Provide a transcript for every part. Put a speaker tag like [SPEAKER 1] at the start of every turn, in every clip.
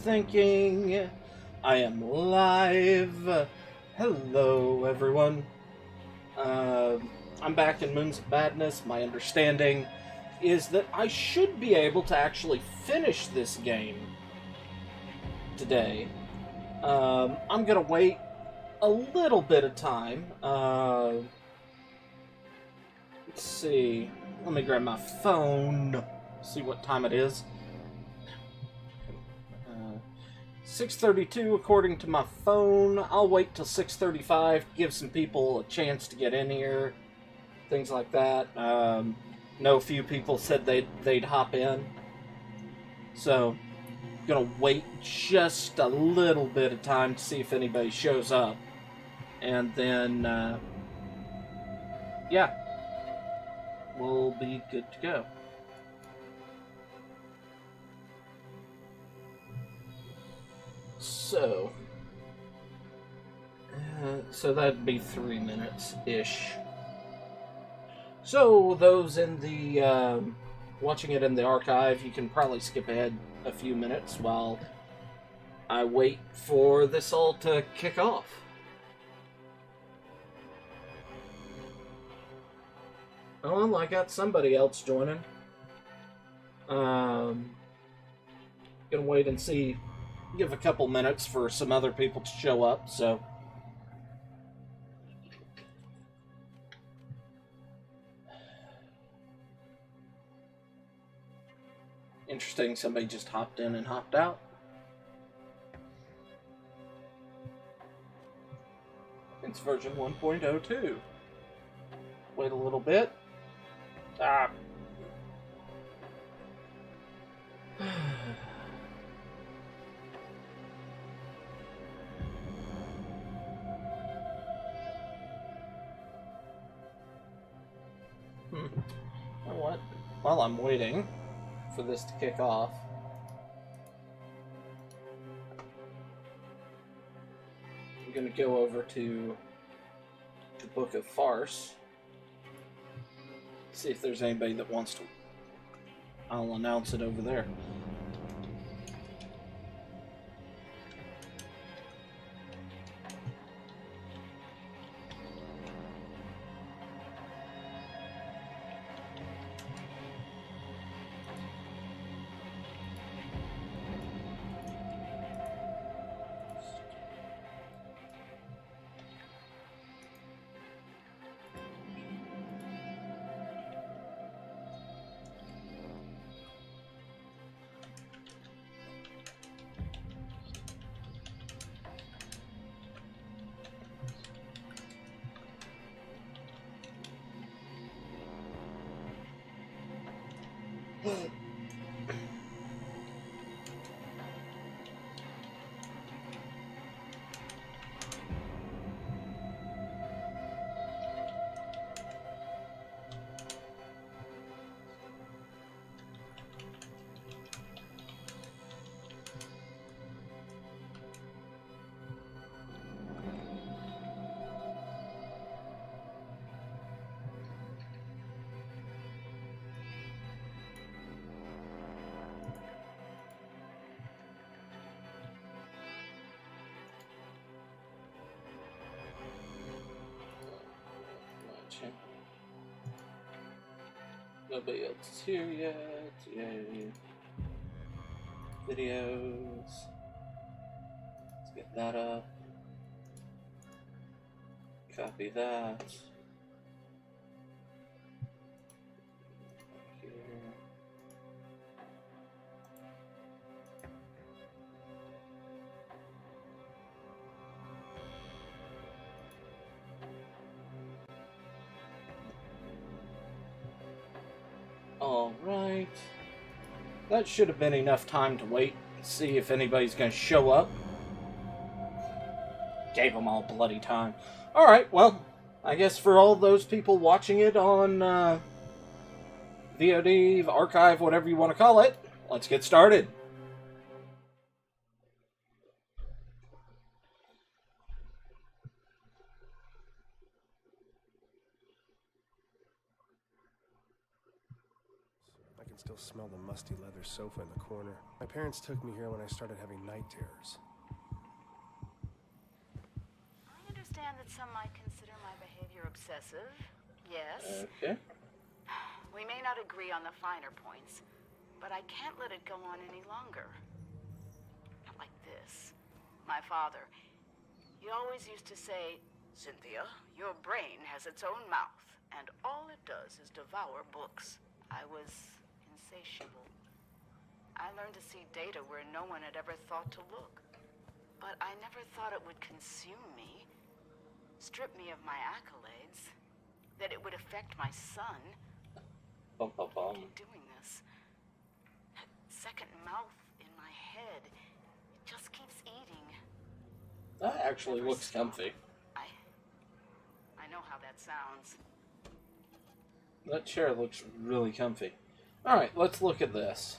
[SPEAKER 1] Thinking I am live. Hello, everyone. Uh, I'm back in Moons of Madness. My understanding is that I should be able to actually finish this game today. I'm gonna wait a little bit of time. Let's see. Let me grab my phone. See what time it is. 6:32 according to my phone. I'll wait till 6:35 to give some people a chance to get in here, things like that. Know a few people said they'd hop in, so I'm gonna wait just a little bit of time to see if anybody shows up, and then yeah, we'll be good to go. So, so that'd be 3 minutes ish. So those in the watching it in the archive, you can probably skip ahead a few minutes while I wait for this all to kick off. Oh, well, I got somebody else joining. Gonna wait and see. Give a couple minutes for some other people to show up. So. Interesting, somebody just hopped in and hopped out. It's version 1.02. Wait a little bit. Ah. You know what? While I'm waiting for this to kick off, I'm going to go over to the Book of Farce. See if there's anybody that wants to. I'll announce it over there. Nobody else is here yet. Yay. Videos. Let's get that up. Copy that. Here. Alright. That should have been enough time to wait and see if anybody's going to show up. Gave them all bloody time. Alright, well, I guess for all those people watching it on VOD, archive, whatever you want to call it, let's get started.
[SPEAKER 2] Still smell the musty leather sofa in the corner. My parents took me here when I started having night terrors.
[SPEAKER 3] I understand that some might consider my behavior obsessive. Yes.
[SPEAKER 1] Okay.
[SPEAKER 3] We may not agree on the finer points, but I can't let it go on any longer. Not like this. My father, he always used to say, "Cynthia, your brain has its own mouth, and all it does is devour books." I was insatiable. I learned to see data where no one had ever thought to look. But I never thought it would consume me, strip me of my accolades, that it would affect my son.
[SPEAKER 1] Bum, bum, bum.
[SPEAKER 3] Keep doing this. That second mouth in my head, it just keeps eating.
[SPEAKER 1] That actually looks comfy.
[SPEAKER 3] I know how that sounds.
[SPEAKER 1] That chair looks really comfy. Alright, let's look at this.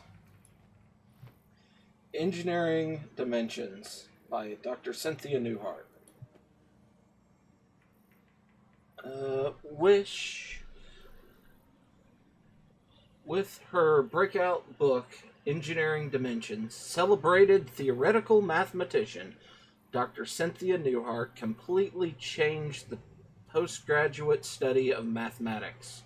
[SPEAKER 1] Engineering Dimensions by Dr. Cynthia Newhart. With her breakout book, Engineering Dimensions, celebrated theoretical mathematician Dr. Cynthia Newhart completely changed the postgraduate study of mathematics.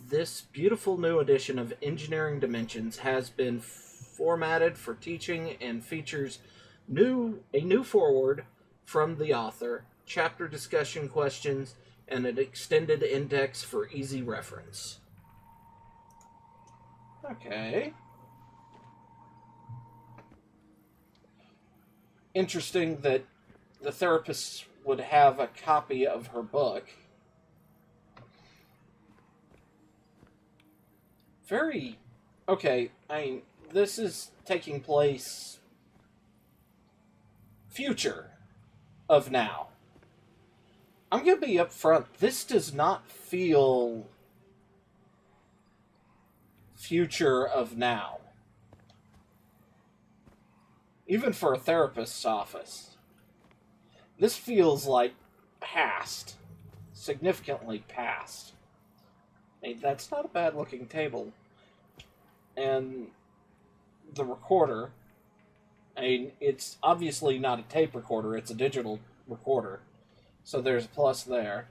[SPEAKER 1] This beautiful new edition of Engineering Dimensions has been formatted for teaching and features a new foreword from the author, chapter discussion questions, and an extended index for easy reference. Okay. Interesting that the therapist would have a copy of her book. Okay, this is taking place future of now. I'm going to be upfront. This does not feel future of now. Even for a therapist's office. This feels like past. Significantly past. That's not a bad looking table. And the recorder, it's obviously not a tape recorder, it's a digital recorder. So there's a plus there.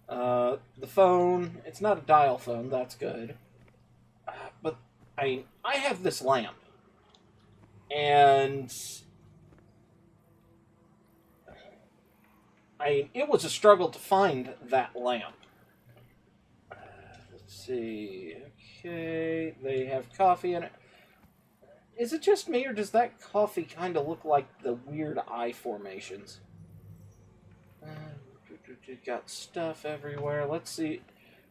[SPEAKER 1] The phone, it's not a dial phone, that's good. But I have this lamp. And it was a struggle to find that lamp. Let's see. Okay, they have coffee in it. Is it just me, or does that coffee kind of look like the weird eye formations? Got stuff everywhere. Let's see.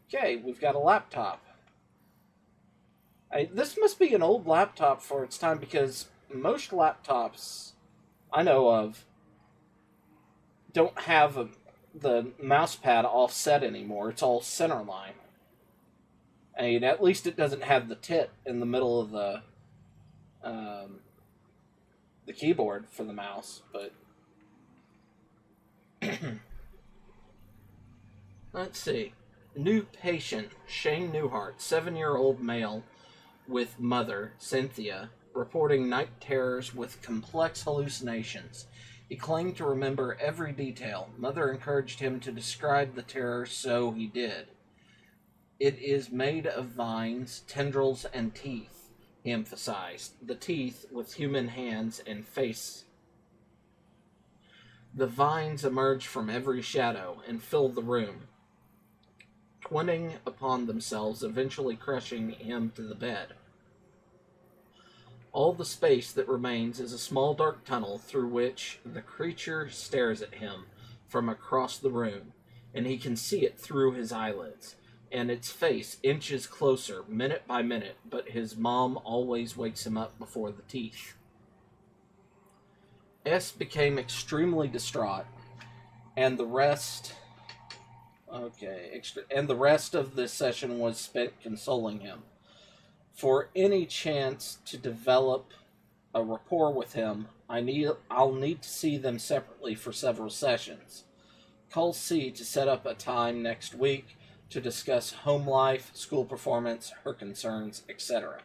[SPEAKER 1] Okay, we've got a laptop. This must be an old laptop for its time, because most laptops I know of don't have the mouse pad offset anymore. It's all centerline. At least it doesn't have the tit in the middle of the keyboard for the mouse, but let's see. New patient, Shane Newhart, 7-year-old male with mother, Cynthia, reporting night terrors with complex hallucinations. He claimed to remember every detail. Mother encouraged him to describe the terror, so he did. It is made of vines, tendrils, and teeth, he emphasized. The teeth with human hands and face. The vines emerge from every shadow and fill the room, twinning upon themselves, eventually crushing him to the bed. All the space that remains is a small dark tunnel through which the creature stares at him from across the room, and he can see it through his eyelids, and its face inches closer minute by minute, but his mom always wakes him up before the teeth. S became extremely distraught, and the rest of this session was spent consoling him. For any chance to develop a rapport with him, I'll need to see them separately for several sessions. Call C to set up a time next week to discuss home life, school performance, her concerns, etc.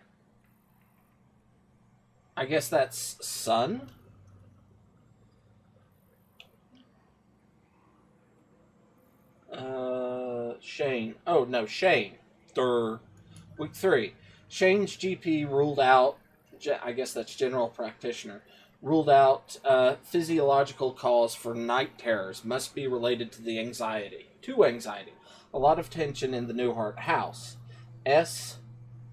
[SPEAKER 1] I guess that's son? Shane. Oh, no, Shane. Week 3. Shane's GP ruled out, I guess that's general practitioner, ruled out physiological cause for night terrors must be related to the anxiety. A lot of tension in the Newhart house. S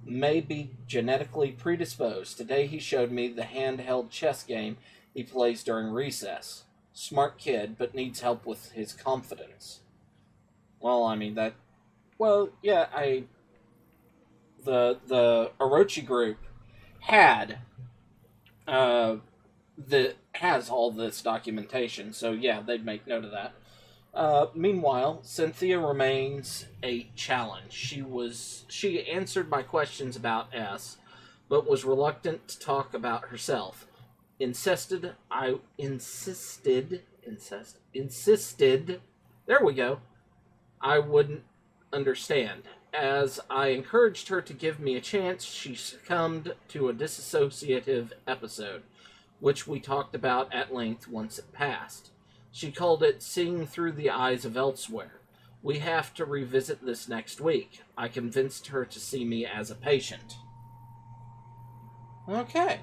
[SPEAKER 1] may be genetically predisposed. Today he showed me the handheld chess game he plays during recess. Smart kid, but needs help with his confidence. Well, I mean, the Orochi group has all this documentation, so yeah, they'd make note of that. Meanwhile, Cynthia remains a challenge. She answered my questions about S, but was reluctant to talk about herself. Insisted. There we go. I wouldn't understand. As I encouraged her to give me a chance, she succumbed to a dissociative episode, which we talked about at length once it passed. She called it seeing through the eyes of elsewhere. We have to revisit this next week. I convinced her to see me as a patient. Okay.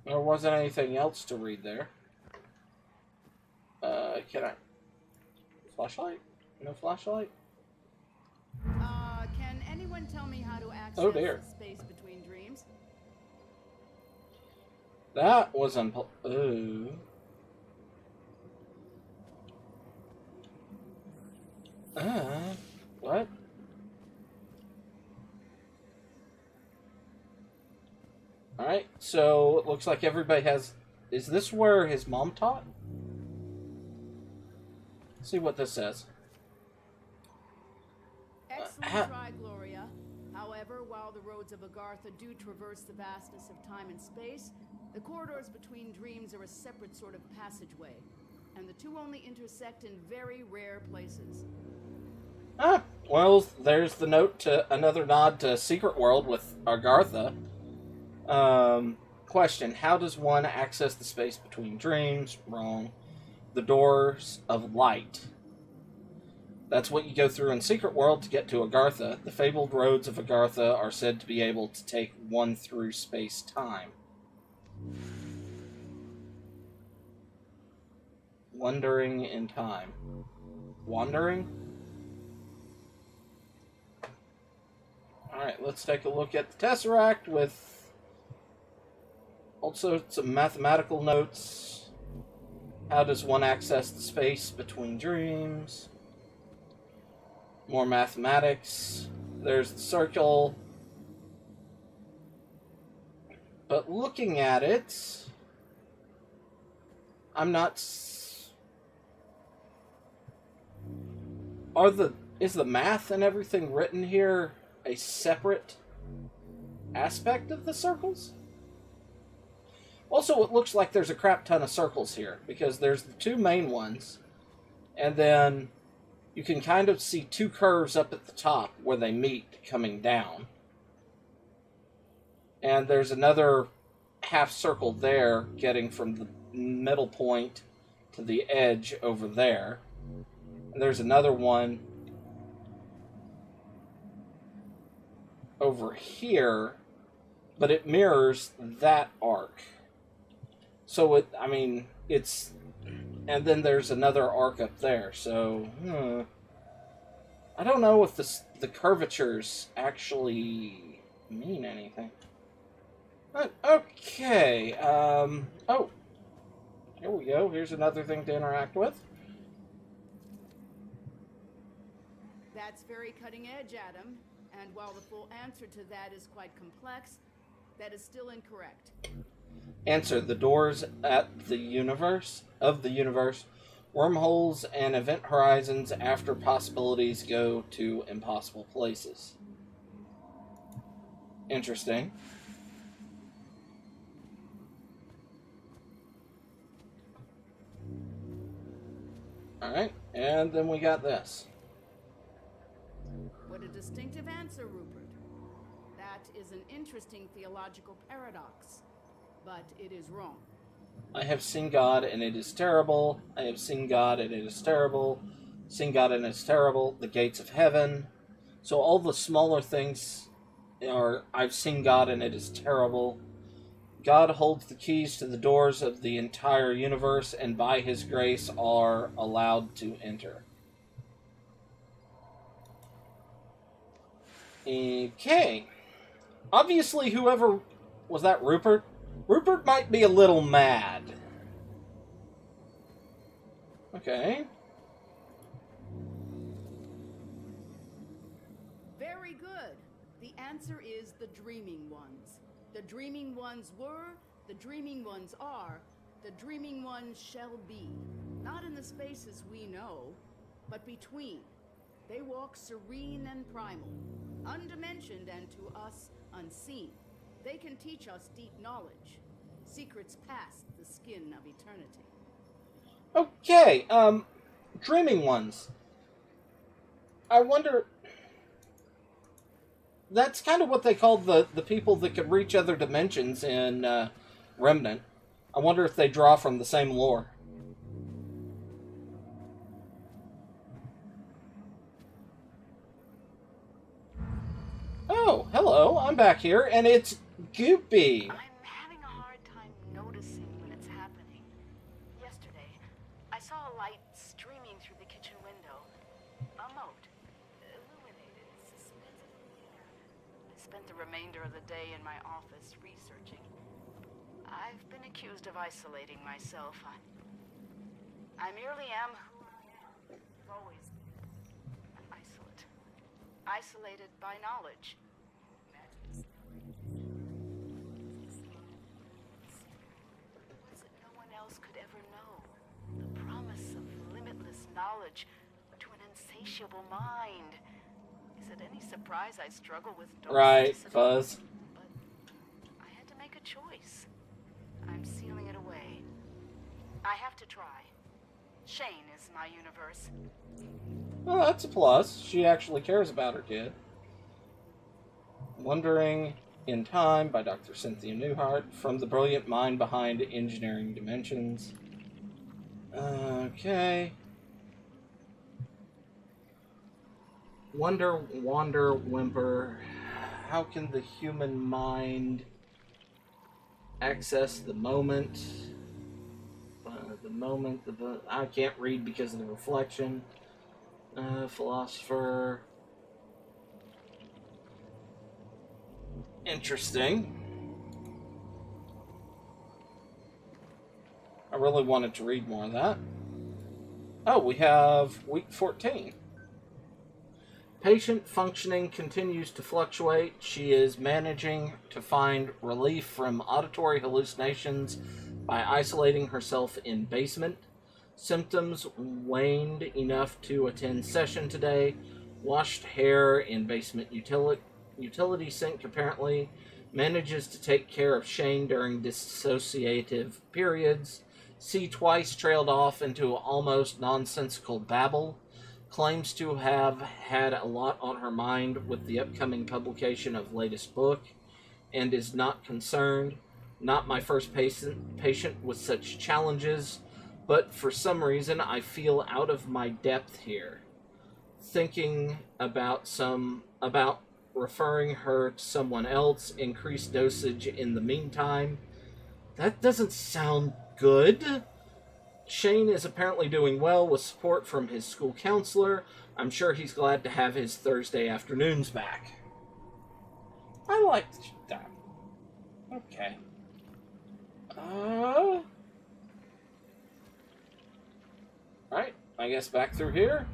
[SPEAKER 1] There wasn't anything else to read there. Can I... Flashlight? No flashlight?
[SPEAKER 3] Can anyone tell me how to access
[SPEAKER 1] dear.
[SPEAKER 3] the space between dreams?
[SPEAKER 1] That was ooh. What? Alright, so it looks like everybody has... Is this where his mom taught? Let's see what this says.
[SPEAKER 3] Excellent try, Gloria. However, while the roads of Agartha do traverse the vastness of time and space, the corridors between dreams are a separate sort of passageway, and the two only intersect in very rare places.
[SPEAKER 1] Well, there's the note to another nod to Secret World with Agartha. Question, how does one access the space between dreams? Wrong. The doors of light. That's what you go through in Secret World to get to Agartha. The fabled roads of Agartha are said to be able to take one through space-time. Wandering in time. Wandering? Alright, let's take a look at the Tesseract with also some mathematical notes. How does one access the space between dreams? More mathematics. There's the circle. But looking at it, I'm not... Is the math and everything written here a separate aspect of the circles? Also, it looks like there's a crap ton of circles here, because there's the two main ones, and then you can kind of see two curves up at the top where they meet coming down. And there's another half circle there, getting from the middle point to the edge over there. And there's another one over here, but it mirrors that arc. So it's... And then there's another arc up there, so... I don't know if the curvatures actually mean anything. But, okay, oh. Here we go, here's another thing to interact with.
[SPEAKER 3] That's very cutting edge, Adam. And while the full answer to that is quite complex, that is still incorrect.
[SPEAKER 1] Answer, the doors of the universe, wormholes and event horizons after possibilities go to impossible places. Alright, and then we got this.
[SPEAKER 4] What a distinctive answer, Rupert. That is an interesting theological paradox, but it is wrong.
[SPEAKER 1] I have seen God and it is terrible. I have seen God and it is terrible. Seen God and it is terrible. The gates of heaven. So all the smaller things are, I've seen God and it is terrible. God holds the keys to the doors of the entire universe, and by his grace are allowed to enter. Okay. Obviously, whoever... Was that Rupert? Rupert might be a little mad. Okay.
[SPEAKER 4] Very good. The answer is the Dreaming Ones. The Dreaming Ones were, the Dreaming Ones are, the Dreaming Ones shall be. Not in the spaces we know, but between. They walk serene and primal, undimensioned and to us unseen. They can teach us deep knowledge, secrets past the skin of eternity.
[SPEAKER 1] Okay, Dreaming Ones. I wonder... That's kind of what they called the people that could reach other dimensions in Remnant. I wonder if they draw from the same lore. Oh, hello, I'm back here, and it's Goopy.
[SPEAKER 3] I'm having a hard time noticing when it's happening. Yesterday, I saw a light streaming through the kitchen window. A moat, illuminated, suspended in the air. I spent the remainder of the day in my office researching. I've been accused of isolating myself. I merely am who I am. I've always been isolate. Isolated by knowledge. Words that no one else could ever know. The promise of limitless knowledge to an insatiable mind. Is it any surprise I struggle with
[SPEAKER 1] Right,
[SPEAKER 3] domesticity?
[SPEAKER 1] Fuzz.
[SPEAKER 3] But I had to make a choice. I'm sealing it away. I have to try. Shane is my universe.
[SPEAKER 1] Well, that's a plus. She actually cares about her kid. Wandering in Time by Dr. Cynthia Newhart, from the brilliant mind behind Engineering Dimensions. Okay. Wonder, wander, whimper. How can the human mind access the moment? I can't read because of the reflection. Philosopher. Interesting. I really wanted to read more of that. Oh, we have week 14. Patient functioning continues to fluctuate. She is managing to find relief from auditory hallucinations by isolating herself in basement. Symptoms waned enough to attend session today. Washed hair in basement utility sink apparently. Manages to take care of Shane during dissociative periods. C twice trailed off into almost nonsensical babble. Claims to have had a lot on her mind with the upcoming publication of latest book, and is not concerned. Not my first patient with such challenges, but for some reason I feel out of my depth here. Thinking about referring her to someone else, increased dosage in the meantime. That doesn't sound good. Shane is apparently doing well with support from his school counselor. I'm sure he's glad to have his Thursday afternoons back. I liked that. Okay. Alright, I guess back through here.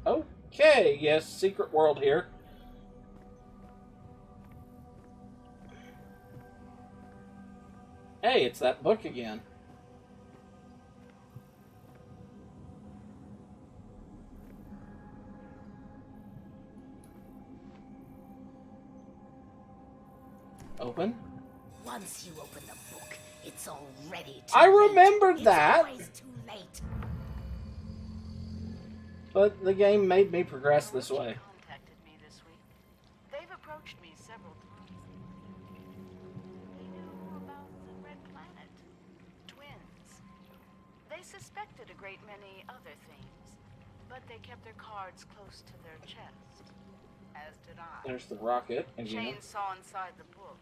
[SPEAKER 1] Okay, yes, secret world here. Hey, it's that book again. Open.
[SPEAKER 5] Once you open the book, it's already too
[SPEAKER 1] I
[SPEAKER 5] late.
[SPEAKER 1] remembered
[SPEAKER 5] It's
[SPEAKER 1] that.
[SPEAKER 5] always too late.
[SPEAKER 1] But the game made me progress this way.
[SPEAKER 3] Contacted me this week. They've approached me several times. He knew about the Red Planet. Twins. They suspected a great many other things, but they kept their cards close to their chest. As did I.
[SPEAKER 1] There's the rocket again.
[SPEAKER 3] Shane saw inside the book.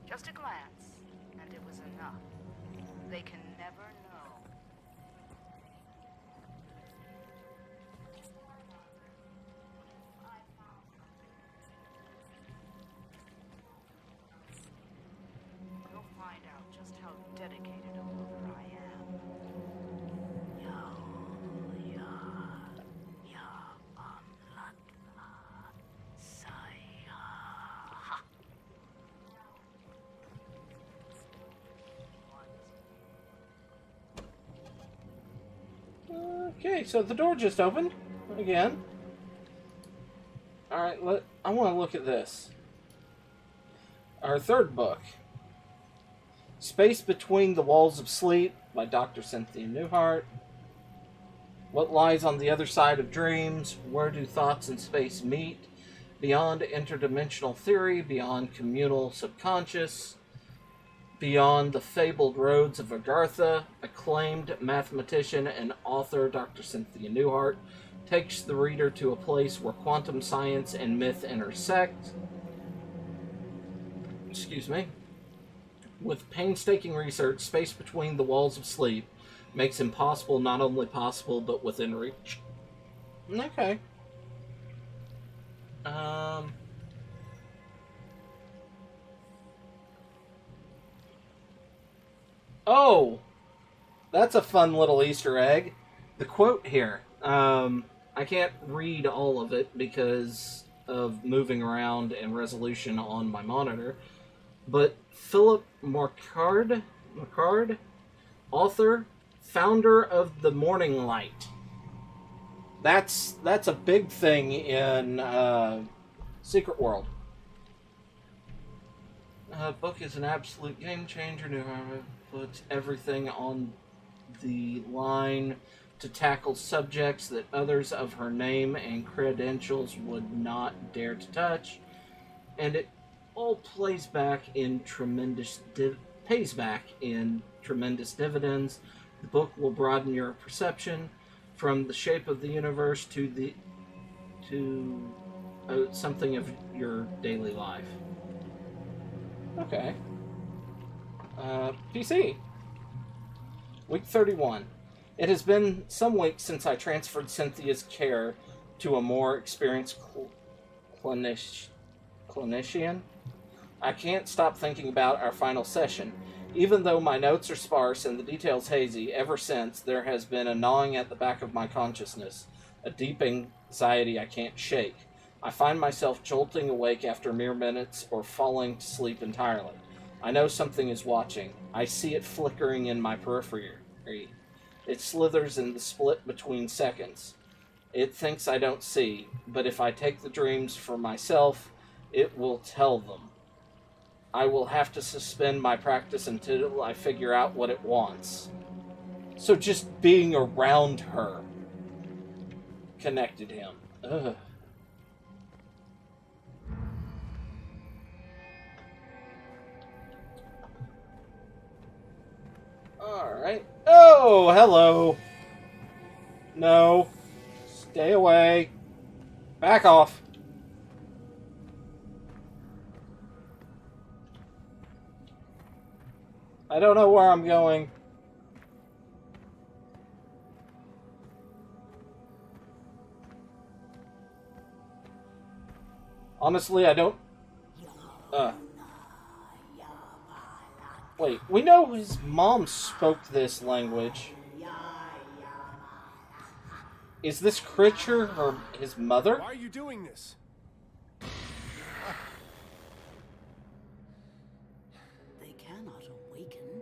[SPEAKER 3] Just a glance, and it was enough. They can never know. You'll find out just how dedicated a lover I am.
[SPEAKER 1] Okay, so the door just opened again. Alright, I want to look at this. Our third book, Space Between the Walls of Sleep by Dr. Cynthia Newhart. What lies on the other side of dreams? Where do thoughts and space meet? Beyond interdimensional theory, beyond communal subconscious, beyond the fabled roads of Agartha, acclaimed mathematician and author Dr. Cynthia Newhart takes the reader to a place where quantum science and myth intersect. With painstaking research, Space Between the Walls of Sleep makes impossible not only possible, but within reach. Okay. Oh! That's a fun little Easter egg. The quote here. I can't read all of it because of moving around and resolution on my monitor. But Philip Marcard, author, founder of the Morning Light. That's a big thing in Secret World. Book is an absolute game changer. Newhart puts everything on the line to tackle subjects that others of her name and credentials would not dare to touch, and it all pays back in tremendous dividends. The book will broaden your perception from the shape of the universe to something of your daily life. Okay. PC. Week 31. It has been some weeks since I transferred Cynthia's care to a more experienced clinician. I can't stop thinking about our final session. Even though my notes are sparse and the details hazy, ever since there has been a gnawing at the back of my consciousness, a deep anxiety I can't shake. I find myself jolting awake after mere minutes or falling to sleep entirely. I know something is watching. I see it flickering in my periphery. It slithers in the split between seconds. It thinks I don't see, but if I take the dreams for myself, it will tell them. I will have to suspend my practice until I figure out what it wants. So just being around her connected him. Ugh. Alright. Oh, hello. No. Stay away. Back off. I don't know where I'm going. Honestly, I don't... Wait, we know his mom spoke this language. Is this creature his mother?
[SPEAKER 2] Why are you doing this?
[SPEAKER 4] They cannot awaken.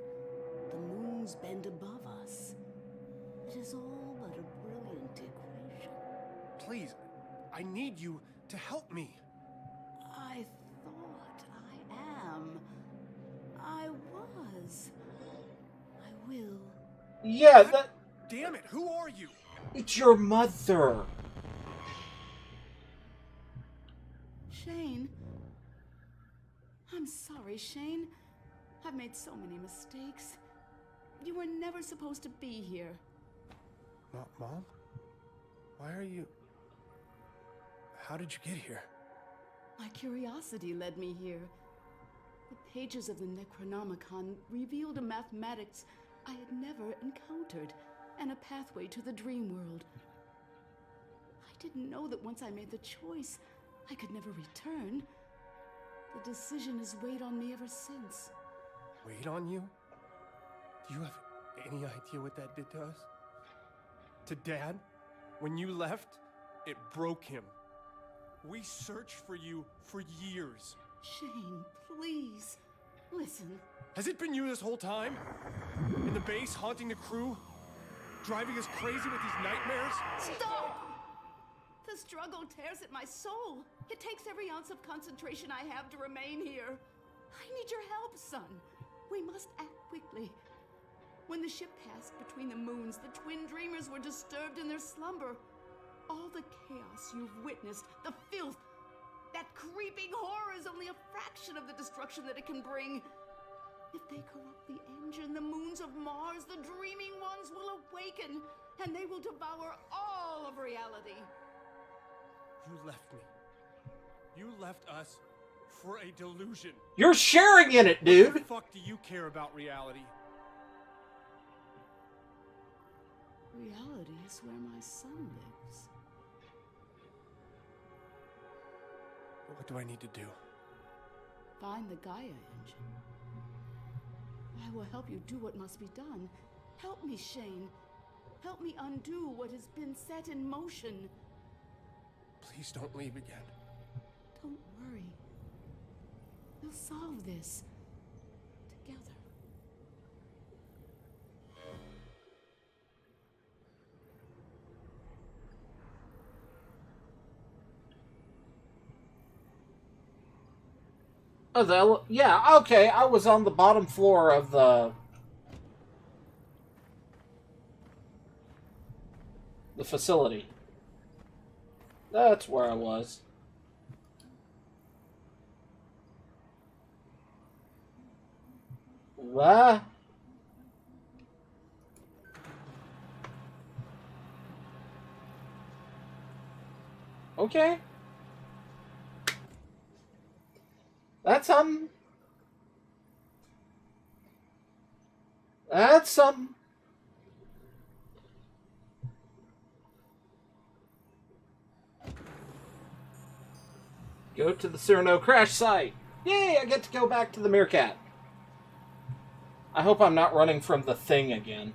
[SPEAKER 4] The moons bend above us. It is all but a brilliant equation.
[SPEAKER 2] Please, I need you to help me.
[SPEAKER 4] I thought I am. I was. I will.
[SPEAKER 1] Yeah, that...
[SPEAKER 2] Damn it, who are you?
[SPEAKER 1] It's your mother.
[SPEAKER 4] Shane. I'm sorry, Shane. I've made so many mistakes. You were never supposed to be here.
[SPEAKER 2] Mom? Why are you... How did you get here?
[SPEAKER 4] My curiosity led me here. The pages of the Necronomicon revealed a mathematics I had never encountered, and a pathway to the dream world. I didn't know that once I made the choice, I could never return. The decision has weighed on me ever since.
[SPEAKER 2] Weighed on you? Do you have any idea what that did to us? To Dad? When you left, it broke him. We searched for you for years.
[SPEAKER 4] Shane, please, listen.
[SPEAKER 2] Has it been you this whole time? In the base, haunting the crew? Driving us crazy with these nightmares?
[SPEAKER 4] Stop! The struggle tears at my soul. It takes every ounce of concentration I have to remain here. I need your help, son. We must act quickly. When the ship passed between the moons, the twin dreamers were disturbed in their slumber. All the chaos you've witnessed, the filth, that creeping horror is only a fraction of the destruction that it can bring. If they corrupt the engine, the moons of Mars, the dreaming ones will awaken, and they will devour all of reality.
[SPEAKER 2] You left me. You left us for a delusion.
[SPEAKER 1] You're sharing in it,
[SPEAKER 2] What
[SPEAKER 1] dude.
[SPEAKER 2] the fuck do you care about reality?
[SPEAKER 4] Reality is where my son lives.
[SPEAKER 2] What do I need to do?
[SPEAKER 4] Find the Gaia engine. I will help you do what must be done. Help me, Shane. Help me undo what has been set in motion.
[SPEAKER 2] Please don't leave again.
[SPEAKER 4] Don't worry. We'll solve this together.
[SPEAKER 1] Oh, yeah, okay, I was on the bottom floor of the facility. That's where I was. What? Okay. That's something. That's something. Go to the Cyrano crash site. Yay, I get to go back to the Meerkat. I hope I'm not running from the thing again.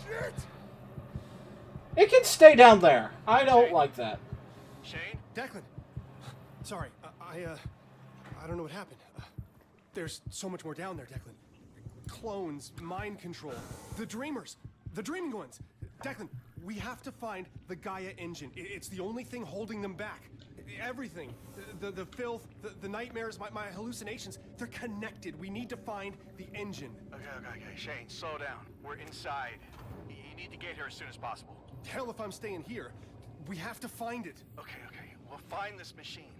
[SPEAKER 2] Shit!
[SPEAKER 1] It can stay down there. I don't like that.
[SPEAKER 2] Shane? Declan! Sorry, I don't know what happened. There's so much more down there, Declan. Clones, mind control, the dreamers, the dreaming ones. Declan, we have to find the Gaia engine. It's the only thing holding them back. Everything. The filth, the nightmares, my hallucinations, they're connected. We need to find the engine.
[SPEAKER 6] Okay. Shane, slow down. We're inside. You need to get here as soon as possible.
[SPEAKER 2] Hell if I'm staying here. We have to find it.
[SPEAKER 6] Okay. We'll find this machine.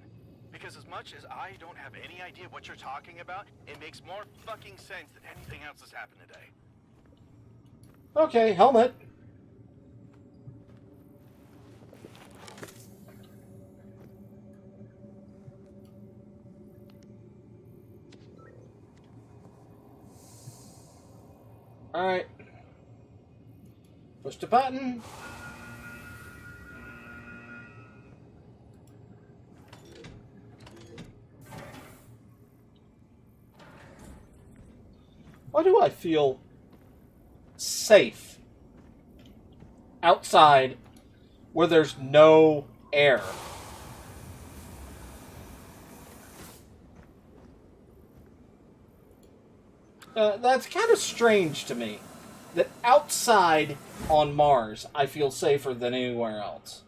[SPEAKER 6] Because as much as I don't have any idea what you're talking about, it makes more fucking sense than anything else that's happened today.
[SPEAKER 1] Okay, helmet. Alright. Push the button. Why do I feel safe outside where there's no air? That's kind of strange to me. That outside on Mars, I feel safer than anywhere else.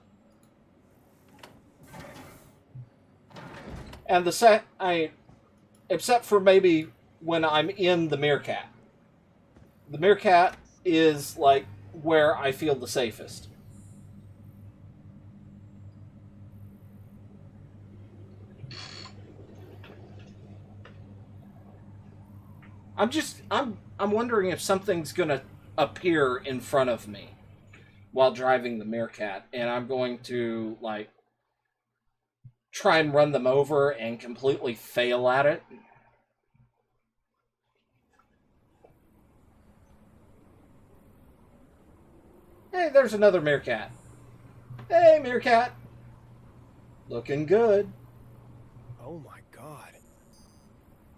[SPEAKER 1] And except for maybe when I'm in the Meerkat. The Meerkat is like where I feel the safest. I'm wondering if something's gonna appear in front of me while driving the Meerkat, and I'm going to, like, try and run them over and completely fail at it. Hey, there's another Meerkat. Hey, Meerkat. Looking good.
[SPEAKER 2] Oh my god.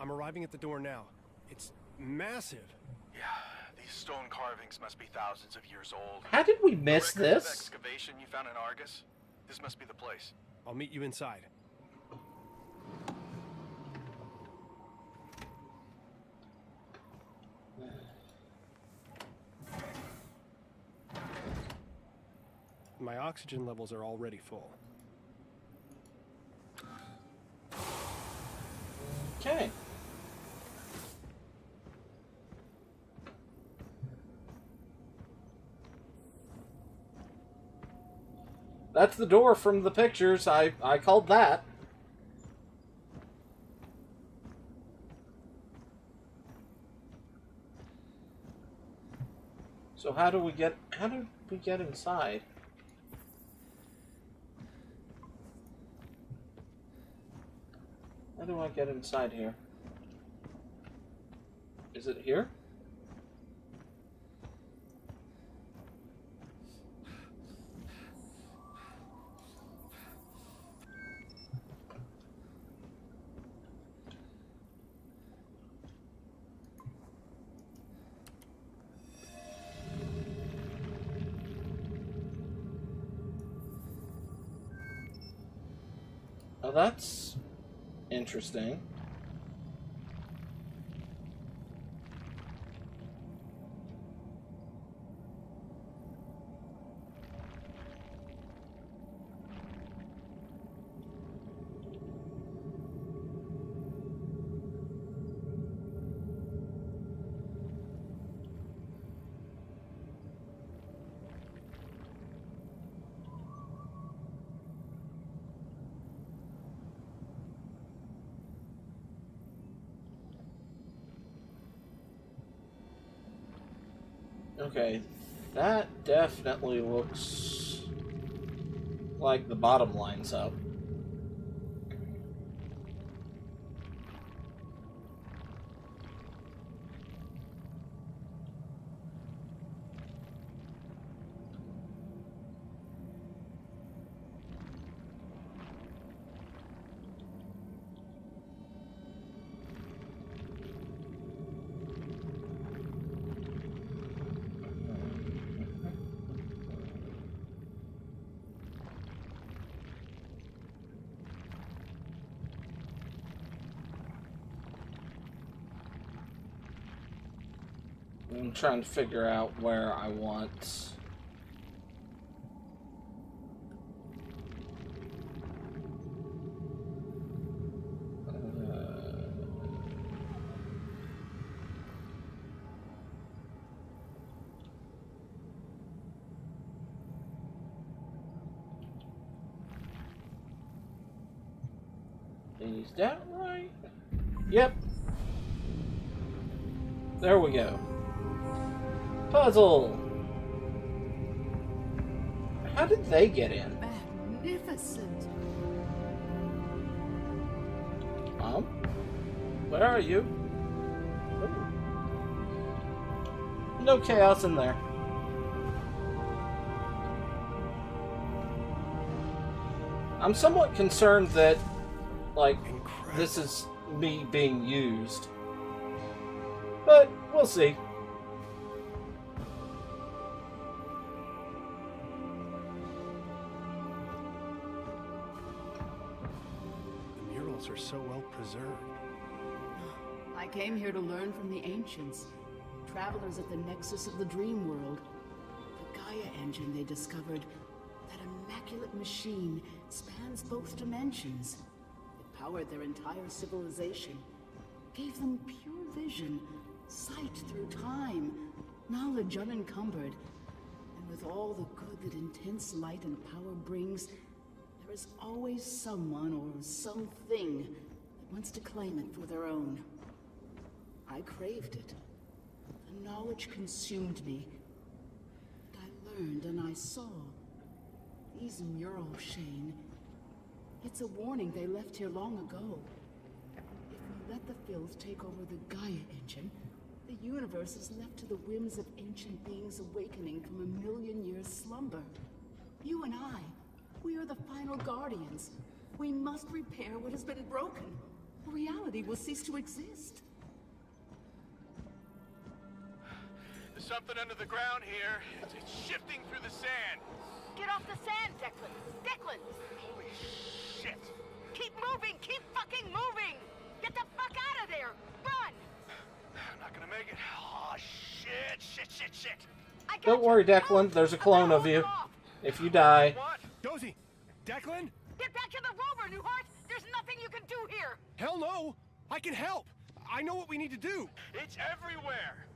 [SPEAKER 2] I'm arriving at the door now. It's massive.
[SPEAKER 6] Yeah, these stone carvings must be thousands of years old.
[SPEAKER 1] How did we miss
[SPEAKER 6] The records of
[SPEAKER 1] this?
[SPEAKER 6] excavation you found in Argus? This must be the place.
[SPEAKER 2] I'll meet you inside. My oxygen levels are already full.
[SPEAKER 1] Okay. That's the door from the pictures. I called that. So how do we get inside? How do I get inside here? Is it here? Oh, that's interesting. Okay, that definitely looks like the bottom lines up. I'm trying to figure out where I want. Is that right? Yep. There we go. Puzzle! How did they get in?
[SPEAKER 4] Magnificent.
[SPEAKER 1] Mom? Where are you? No chaos in there. I'm somewhat concerned that, like, this is me being used. But we'll see.
[SPEAKER 2] The murals are so well preserved.
[SPEAKER 4] I came here to learn from the ancients, travelers at the nexus of the dream world. The Gaia engine they discovered, that immaculate machine, spans both dimensions. It powered their entire civilization, gave them pure vision, sight through time, knowledge unencumbered. all the good that intense light and power brings, there is always someone or something that wants to claim it for their own. I craved it. The knowledge consumed me. But I learned and I saw. These murals, Shane. It's a warning they left here long ago. If we let the filth take over the Gaia engine, the universe is left to the whims of ancient beings awakening from a million-year slumber. You and I, we are the final guardians. We must repair what has been broken. Reality will cease to exist.
[SPEAKER 6] There's something under the ground here. It's shifting through the sand.
[SPEAKER 3] Get off the sand, Declan! Declan!
[SPEAKER 6] Holy shit!
[SPEAKER 3] Keep moving! Keep fucking moving! Get the fuck out of there! Run!
[SPEAKER 6] I'm not gonna make it. Oh, shit.
[SPEAKER 3] I got
[SPEAKER 1] Don't
[SPEAKER 3] you.
[SPEAKER 1] worry, Declan. There's a clone of you. If you die...
[SPEAKER 6] What?
[SPEAKER 2] Dozy! Declan?
[SPEAKER 3] Get back to the rover, Newhart! There's nothing you can do here!
[SPEAKER 2] Hell no! I can help! I know what we need to do!
[SPEAKER 6] It's everywhere.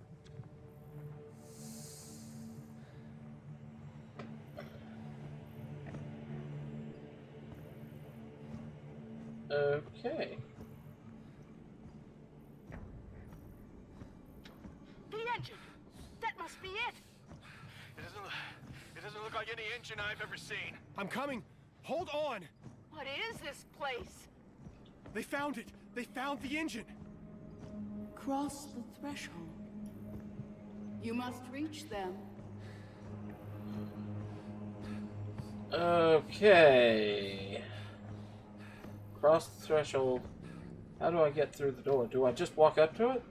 [SPEAKER 1] Okay.
[SPEAKER 3] The engine! That must be it!
[SPEAKER 6] It doesn't look like any engine I've ever seen.
[SPEAKER 2] I'm coming! Hold on!
[SPEAKER 3] What is this place?
[SPEAKER 2] They found it! They found the engine!
[SPEAKER 4] Cross the threshold. You must reach them.
[SPEAKER 1] Okay. Cross the threshold. How do I get through the door? Do I just walk up to it?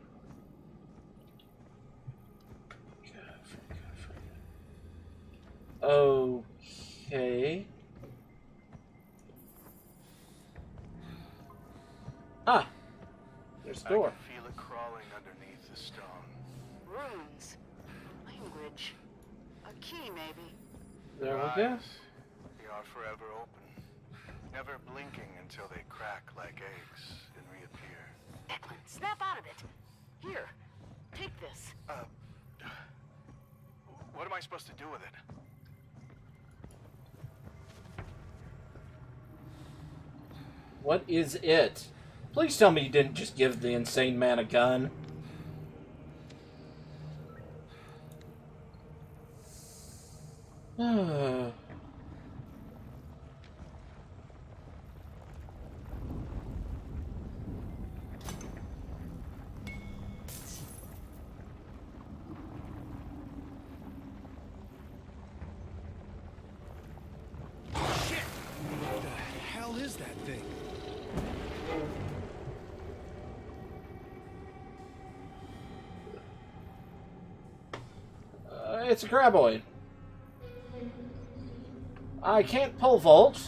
[SPEAKER 1] Okay. Ah! There's the door.
[SPEAKER 6] I can feel it crawling underneath the stone.
[SPEAKER 3] Runes. Language. A key, maybe.
[SPEAKER 1] There we go.
[SPEAKER 6] Eyes, they are forever open, never blinking until they crack like eggs and reappear.
[SPEAKER 3] Declan, snap out of it! Here, take this.
[SPEAKER 6] What am I supposed to do with it?
[SPEAKER 1] What is it? Please tell me you didn't just give the insane man a gun.
[SPEAKER 2] Shit! What the hell is that thing?
[SPEAKER 1] It's a graboid. I can't pole vault.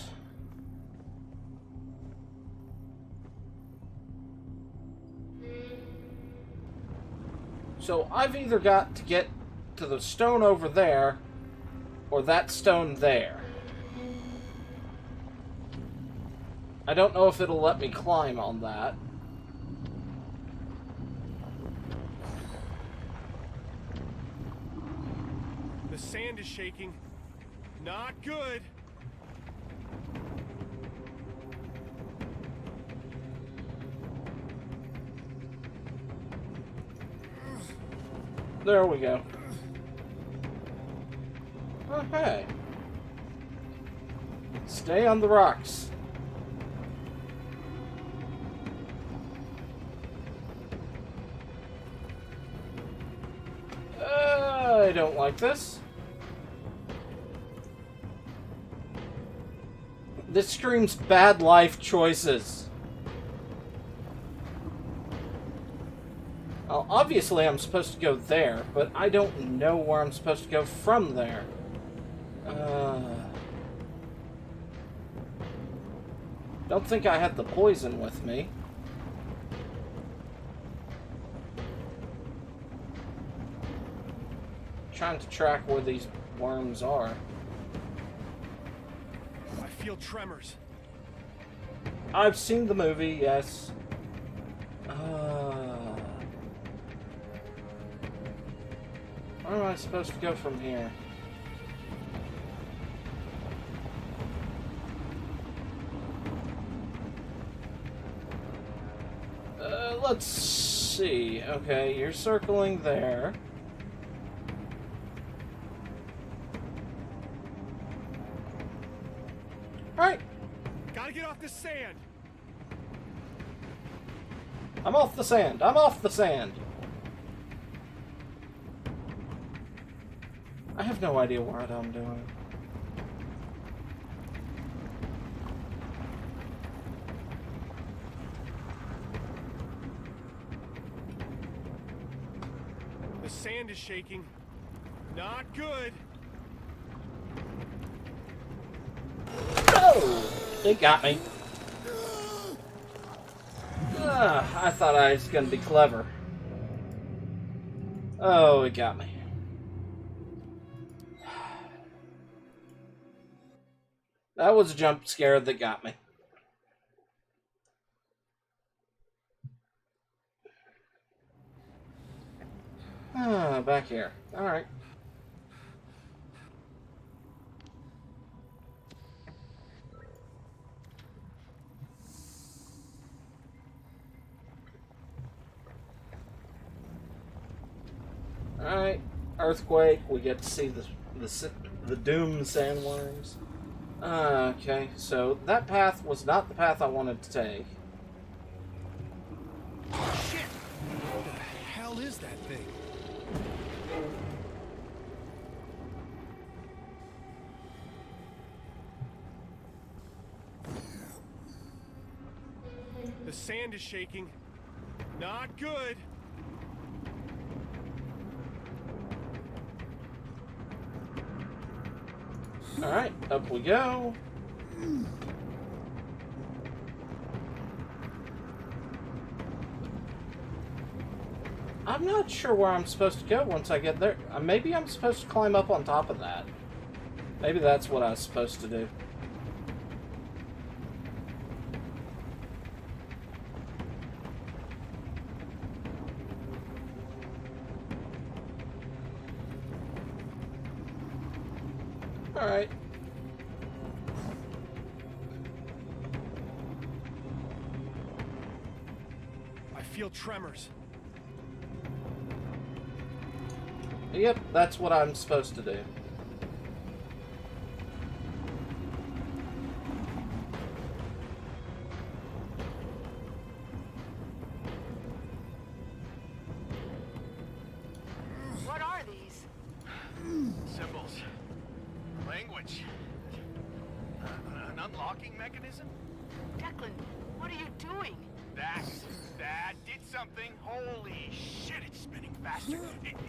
[SPEAKER 1] So I've either got to get to the stone over there, or that stone there. I don't know if it'll let me climb on that.
[SPEAKER 2] The sand is shaking. Not good.
[SPEAKER 1] There we go. Okay. Stay on the rocks. I don't like this. This screams bad life choices. Well, obviously I'm supposed to go there, but I don't know where I'm supposed to go from there. Don't think I had the poison with me. Trying to track where these worms are.
[SPEAKER 2] I feel tremors.
[SPEAKER 1] I've seen the movie, yes. Where am I supposed to go from here? let's see. Okay, you're circling there. Alright,
[SPEAKER 2] Gotta get off this sand.
[SPEAKER 1] I'm off the sand. I'm off the sand. I have no idea what I'm doing.
[SPEAKER 2] The sand is shaking. Not good.
[SPEAKER 1] Oh! They got me. I thought I was going to be clever. Oh, it got me. That was a jump scare that got me. Back here. Alright. Alright. Earthquake. We get to see the doom sandworms. Okay, so that path was not the path I wanted to take.
[SPEAKER 2] Shit! What the hell is that thing? The sand is shaking. Not good.
[SPEAKER 1] Alright, up we go. I'm not sure where I'm supposed to go once I get there. Maybe I'm supposed to climb up on top of that. Maybe that's what I was supposed to do. Alright.
[SPEAKER 2] I feel tremors.
[SPEAKER 1] Yep, that's what I'm supposed to do.
[SPEAKER 3] What are these?
[SPEAKER 6] Symbols. Language. An unlocking mechanism?
[SPEAKER 3] Declan, what are you doing?
[SPEAKER 6] That did something. Holy shit, it's spinning faster.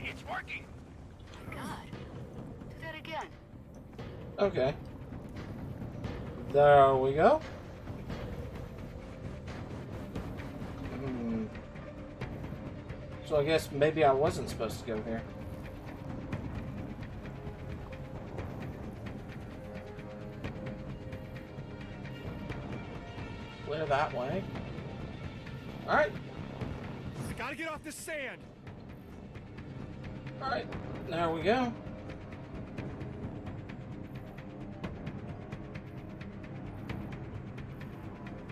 [SPEAKER 6] It's working.
[SPEAKER 3] God. Do that again.
[SPEAKER 1] Okay. There we go. So I guess maybe I wasn't supposed to go here. Clear that way. Alright.
[SPEAKER 2] I gotta get off this sand.
[SPEAKER 1] Alright. There we go.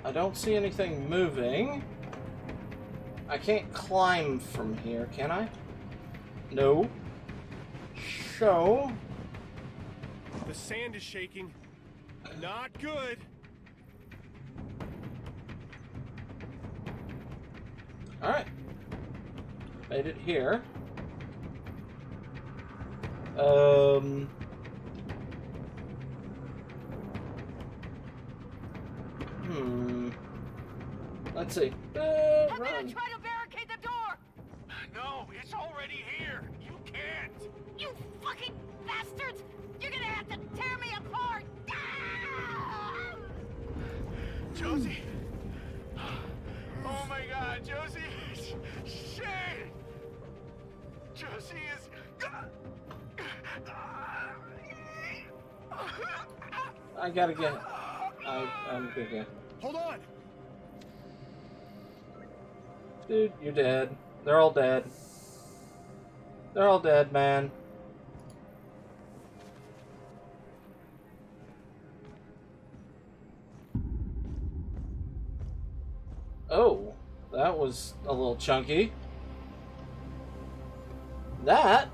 [SPEAKER 1] I don't see anything moving. I can't climb from here, can I? No. Show.
[SPEAKER 2] The sand is shaking. Not good.
[SPEAKER 1] Alright. Made it here. Let's see.
[SPEAKER 3] I'm
[SPEAKER 1] Run.
[SPEAKER 3] gonna try to barricade the door!
[SPEAKER 6] No, it's already here. You can't.
[SPEAKER 3] You fucking bastards! You're gonna have to tear me apart! Ah!
[SPEAKER 6] Josie. Oh my god, Josie. Shit. Josie is...
[SPEAKER 1] I gotta get. I'm good.
[SPEAKER 2] Hold on.
[SPEAKER 1] Dude, you're dead. They're all dead. They're all dead, man. Oh, That was a little chunky. That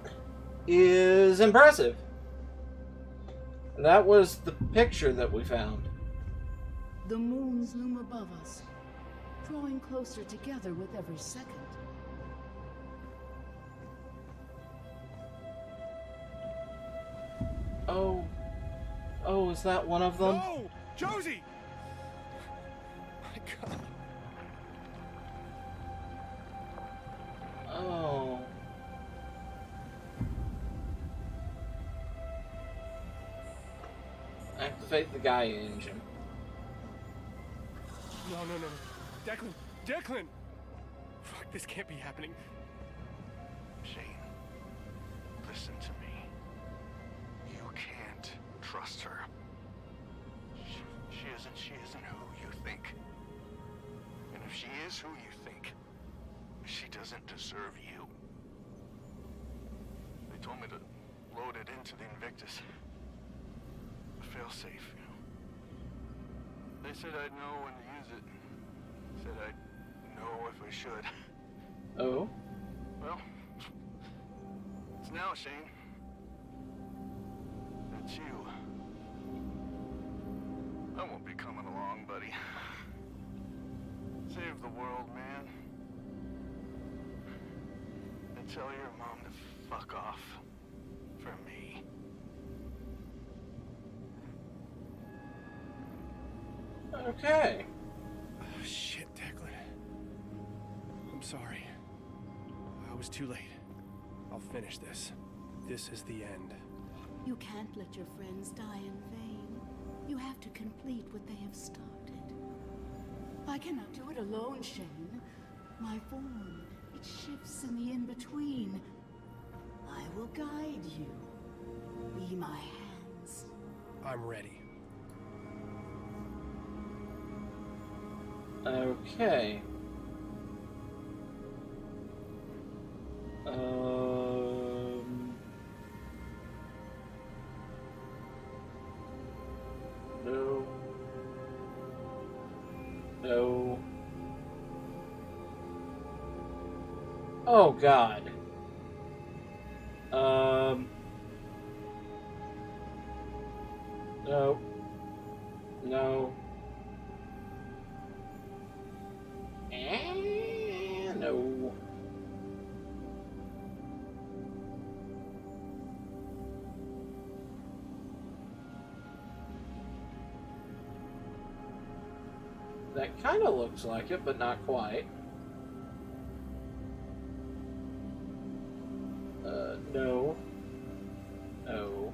[SPEAKER 1] is impressive. That was the picture that we found.
[SPEAKER 4] The moons loom above us, drawing closer together with every second.
[SPEAKER 1] Oh. Oh, is that one of them?
[SPEAKER 2] No! Josie! My God.
[SPEAKER 1] Oh. Activate the Gaia engine.
[SPEAKER 2] No. Declan! Fuck, this can't be happening.
[SPEAKER 6] Shane, listen to me. You can't trust her. She isn't who you think. And if she is who you think, she doesn't deserve you. They told me to load it into the Invictus. A failsafe, you know. They said I'd know when to use it. Said I'd know if I should.
[SPEAKER 1] Oh.
[SPEAKER 6] Well, it's now, Shane. It's you. I won't be coming along, buddy. Save the world, man. And tell your mom to fuck off. For me.
[SPEAKER 1] Okay.
[SPEAKER 2] Oh, shit, Declan. I'm sorry. I was too late. I'll finish this. This is the end.
[SPEAKER 4] You can't let your friends die in vain. You have to complete what they have started. I cannot do it alone, Shane. My form, it shifts in the in-between. I will guide you. Be my hands.
[SPEAKER 2] I'm ready.
[SPEAKER 1] Okay. No. No. Oh, God. No. No. No. That kind of looks like it, but not quite. No. No.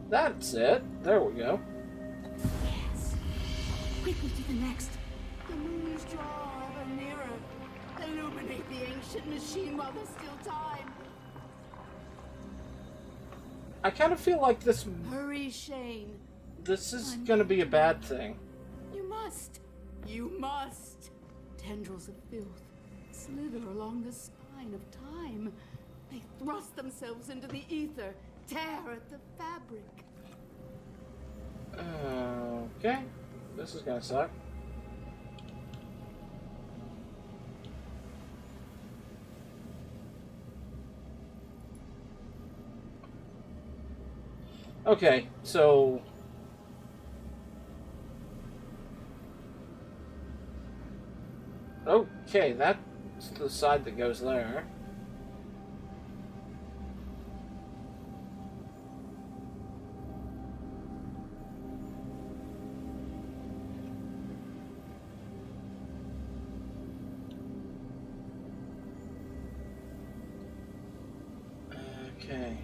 [SPEAKER 1] That's it. There we go.
[SPEAKER 4] Yes. Quickly to the next. The moons draw ever nearer. Illuminate the ancient machine while there's still time.
[SPEAKER 1] I kind of feel like this
[SPEAKER 4] Hurry, Shane.
[SPEAKER 1] is gonna be a bad thing.
[SPEAKER 4] You must. You must. Tendrils of filth slither along the spine of time. They thrust themselves into the ether, tear at the fabric.
[SPEAKER 1] Okay. This is gonna suck. Okay, so... Okay, that's the side that goes there. Okay.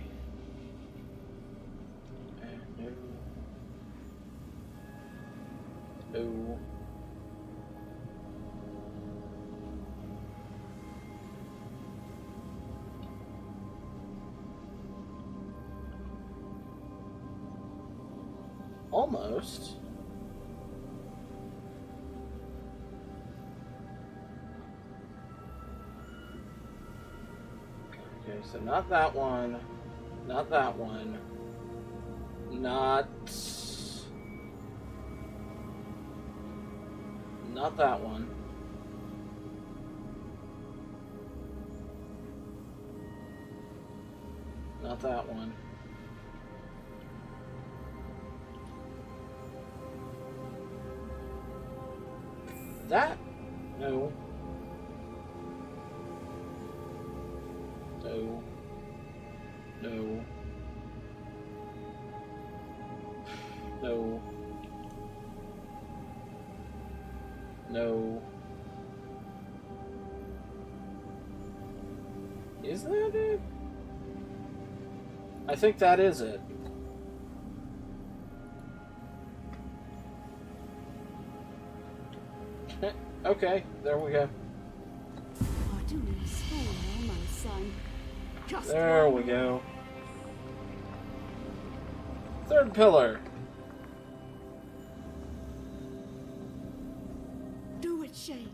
[SPEAKER 1] No. Almost. Okay, so not that one. Not that one. Not... Not that one. Not that one. That? No. No. No. No. No. Is that it? I think that is it. Okay, there we go.
[SPEAKER 4] Are doing so well, my son. Just
[SPEAKER 1] There we go. Third pillar.
[SPEAKER 4] Do it, Shane.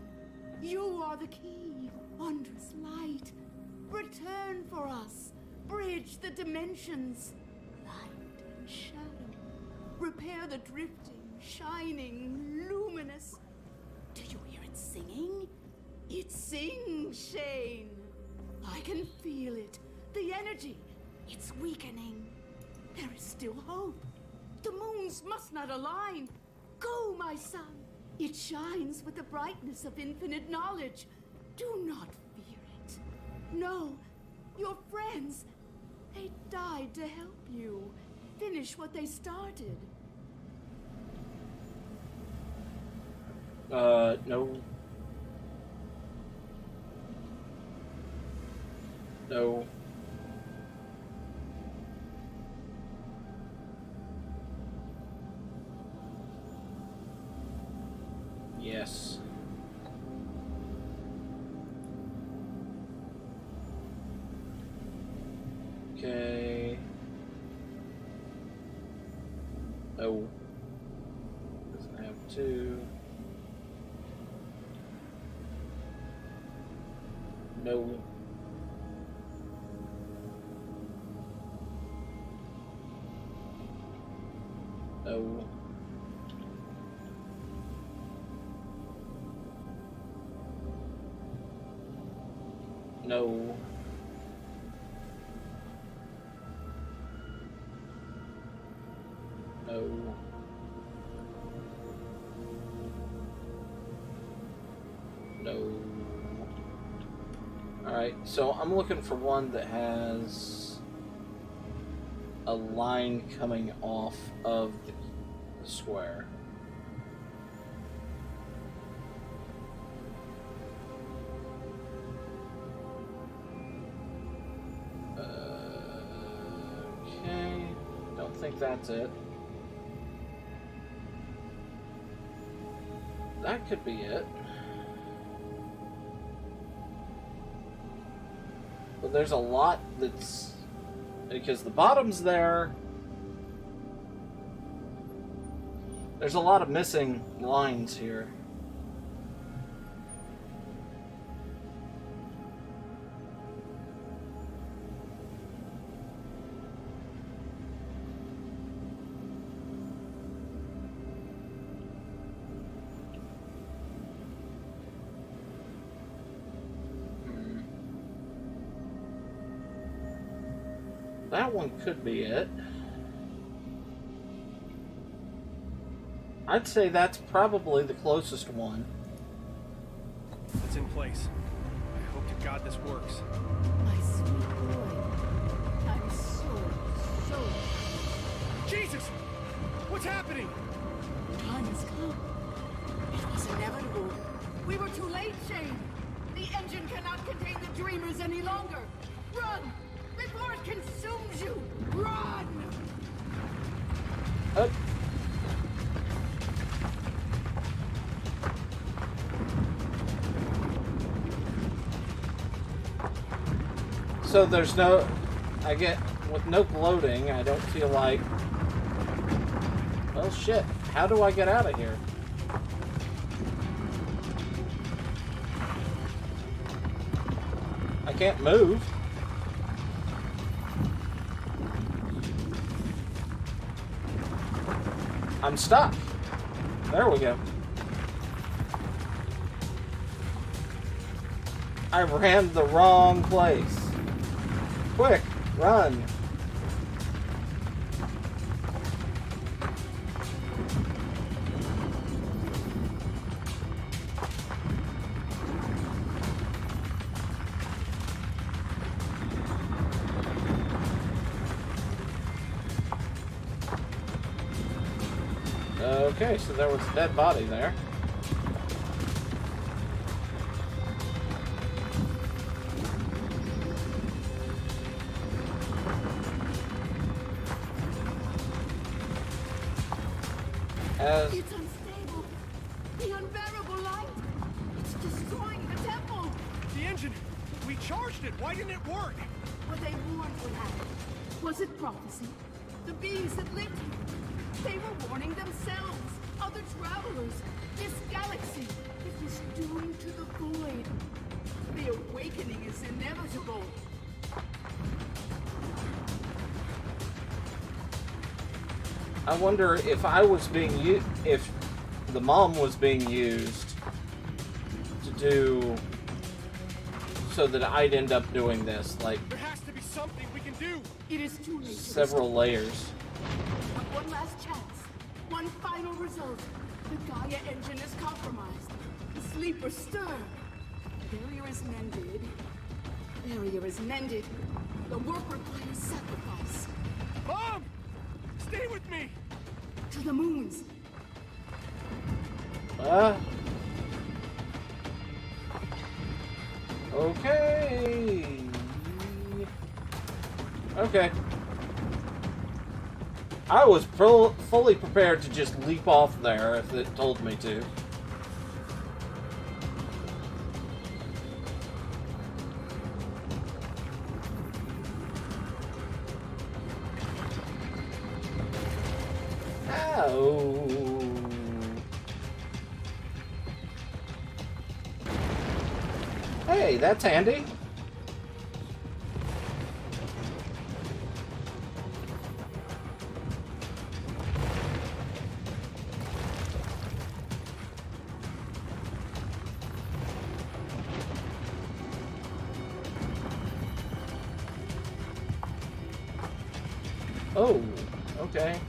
[SPEAKER 4] You are the key. Wondrous light. Return for us. Bridge the dimensions. Light and shadow. Repair the drifting, shining, luminous. Do you hear it singing? It sings, Shane. I can feel it. The energy. It's weakening. There is still hope. The moons must not align. Go, my son. It shines with the brightness of infinite knowledge. Do not fear it. No, your friends, they died to help you. Finish what they started.
[SPEAKER 1] No. No. Yes. Okay. No. Doesn't have to. No. No. No. No. No. Alright, so I'm looking for one that has a line coming off of the square. Okay, don't think that's it. That could be it. But there's a lot that's... Because the bottom's there. There's a lot of missing lines here. That one could be it. I'd say that's probably the closest one.
[SPEAKER 2] It's in place. I hope to God this works.
[SPEAKER 4] My sweet boy. I'm so...
[SPEAKER 2] Jesus! What's happening?
[SPEAKER 4] The time has come. It was inevitable. We were too late, Shane. The engine cannot contain the Dreamers any longer. Run! Before it consumes you! Run!
[SPEAKER 1] So there's no... I get... With no gloating, I don't feel like... Well, shit. How do I get out of here? I can't move. I'm stuck. There we go. I ran the wrong place. Quick, run. Okay, so there was a dead body there.
[SPEAKER 4] It's unstable. The unbearable light. It's destroying the temple.
[SPEAKER 2] The engine! We charged it! Why didn't it work?
[SPEAKER 4] What they warned would happen. Was it prophecy? The beings that lived here. They were warning themselves. Other travelers. This galaxy. It was doomed to the void. The awakening is inevitable.
[SPEAKER 1] I wonder if I was being if the mom was being used to do so that I'd end up doing this, like
[SPEAKER 2] There has to be something we can do!
[SPEAKER 4] It is too late.
[SPEAKER 1] several layers.
[SPEAKER 4] One last chance. One final result. The Gaia engine is compromised. The sleepers stir. The barrier is mended. The barrier is mended. The work requires sacrifice.
[SPEAKER 2] Mom! Stay with me!
[SPEAKER 4] To the moons.
[SPEAKER 1] Okay. Okay. I was fully prepared to just leap off there if it told me to. Ow. Hey, that's handy. Oh, okay.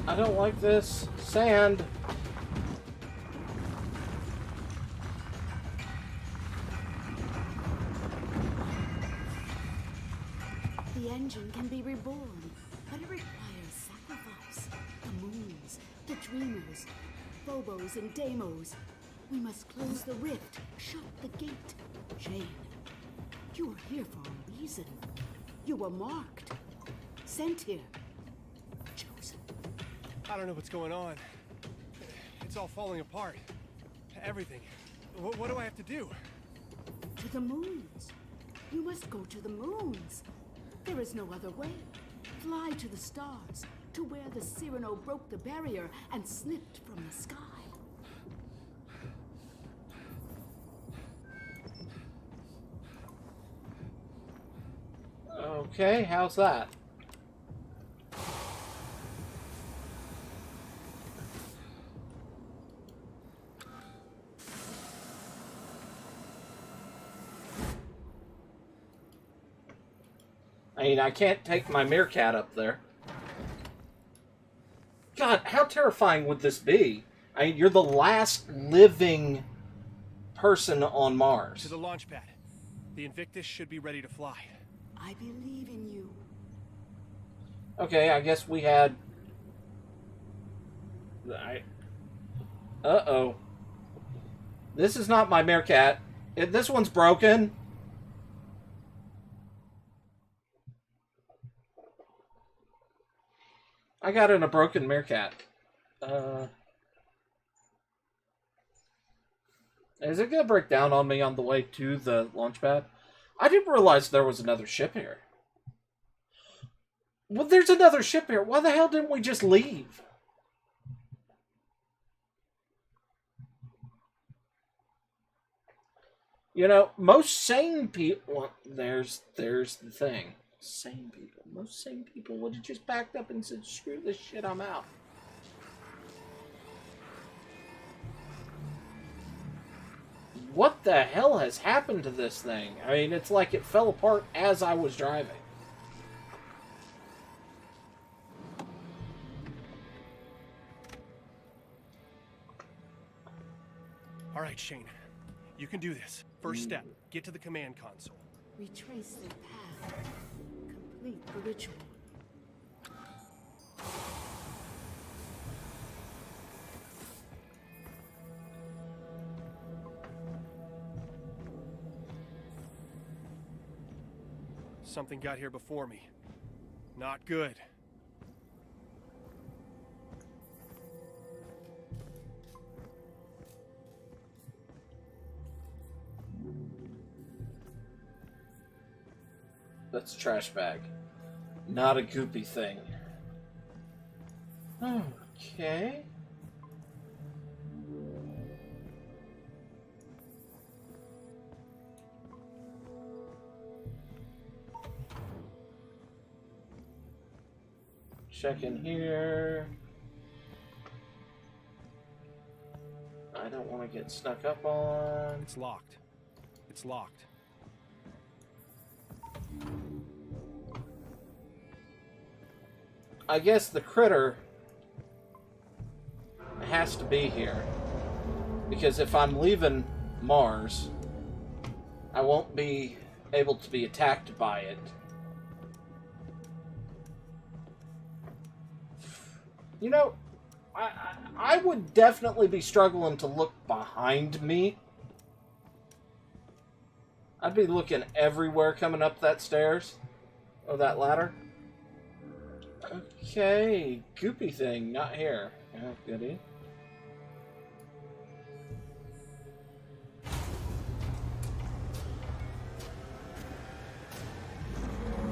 [SPEAKER 1] I don't like this sand.
[SPEAKER 4] The engine can be reborn, but it requires sacrifice. The moons, the dreamers, Phobos and Deimos. We must close the rift, shut the gate. Jane, you were here for a reason. You were marked, sent here, chosen.
[SPEAKER 2] I don't know what's going on. It's all falling apart. Everything. What do I have to do?
[SPEAKER 4] To the moons. You must go to the moons. There is no other way. Fly to the stars, to where the Cyrano broke the barrier and slipped from the sky.
[SPEAKER 1] Okay, how's that? I mean, I can't take my meerkat up there. God, how terrifying would this be? I mean, you're the last living person on Mars.
[SPEAKER 2] To the launch pad. The Invictus should be ready to fly.
[SPEAKER 4] I believe in you.
[SPEAKER 1] Okay, I guess we had... Uh-oh. This is not my meerkat. This one's broken. I got in a broken meerkat. Is it gonna break down on me on the way to the launch pad? I didn't realize there was another ship here. Well, there's another ship here. Why the hell didn't we just leave? You know, most sane people... Well, there's the thing. Sane people. Most sane people would have just backed up and said, screw this shit, I'm out. What the hell has happened to this thing? I mean, it's like it fell apart as I was driving.
[SPEAKER 2] All right, Shane. You can do this. First step, get to the command console.
[SPEAKER 4] Retrace their path. Complete the ritual.
[SPEAKER 2] Something got here before me. Not good.
[SPEAKER 1] That's a trash bag. Not a goopy thing. Okay. Check in here. I don't want to get snuck up on.
[SPEAKER 2] It's locked. It's locked.
[SPEAKER 1] I guess the critter has to be here. Because if I'm leaving Mars, I won't be able to be attacked by it. You know, I would definitely be struggling to look behind me. I'd be looking everywhere coming up that stairs. Or that ladder. Okay, goopy thing, not here. Oh, goody.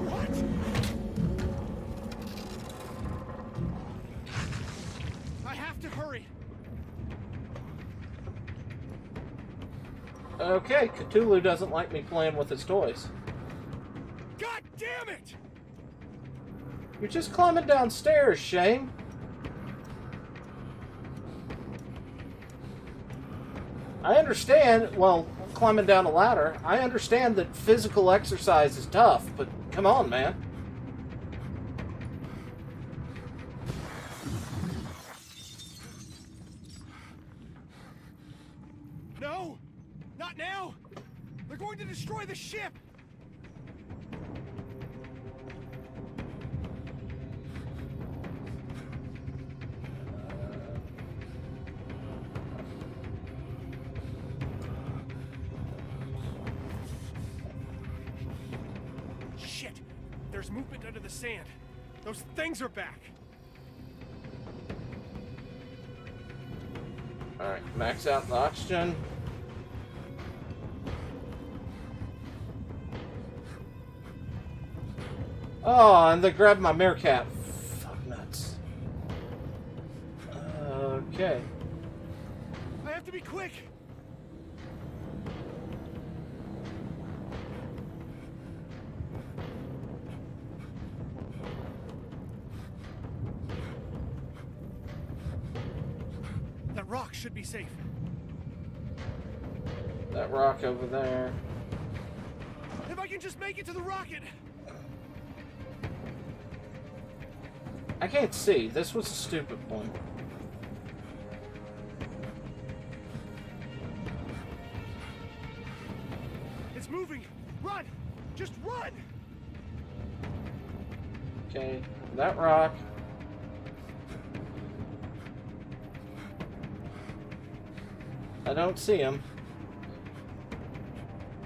[SPEAKER 2] What? I have to hurry.
[SPEAKER 1] Okay, Cthulhu doesn't like me playing with his toys.
[SPEAKER 2] God damn it!
[SPEAKER 1] You're just climbing downstairs, Shane. I understand, well, climbing down a ladder, I understand that physical exercise is tough, but come on, man.
[SPEAKER 2] No! Not now! They're going to destroy the ship! Shit! There's movement under the sand. Those things are back.
[SPEAKER 1] Alright, max out the oxygen. Oh, and they grabbed my meerkat. Fuck nuts. Okay.
[SPEAKER 2] I have to be quick! That rock should be safe.
[SPEAKER 1] That rock over there.
[SPEAKER 2] If I can just make it to the rocket!
[SPEAKER 1] I can't see. This was a stupid one.
[SPEAKER 2] It's moving! Run! Just run!
[SPEAKER 1] Okay, that rock. I don't see him.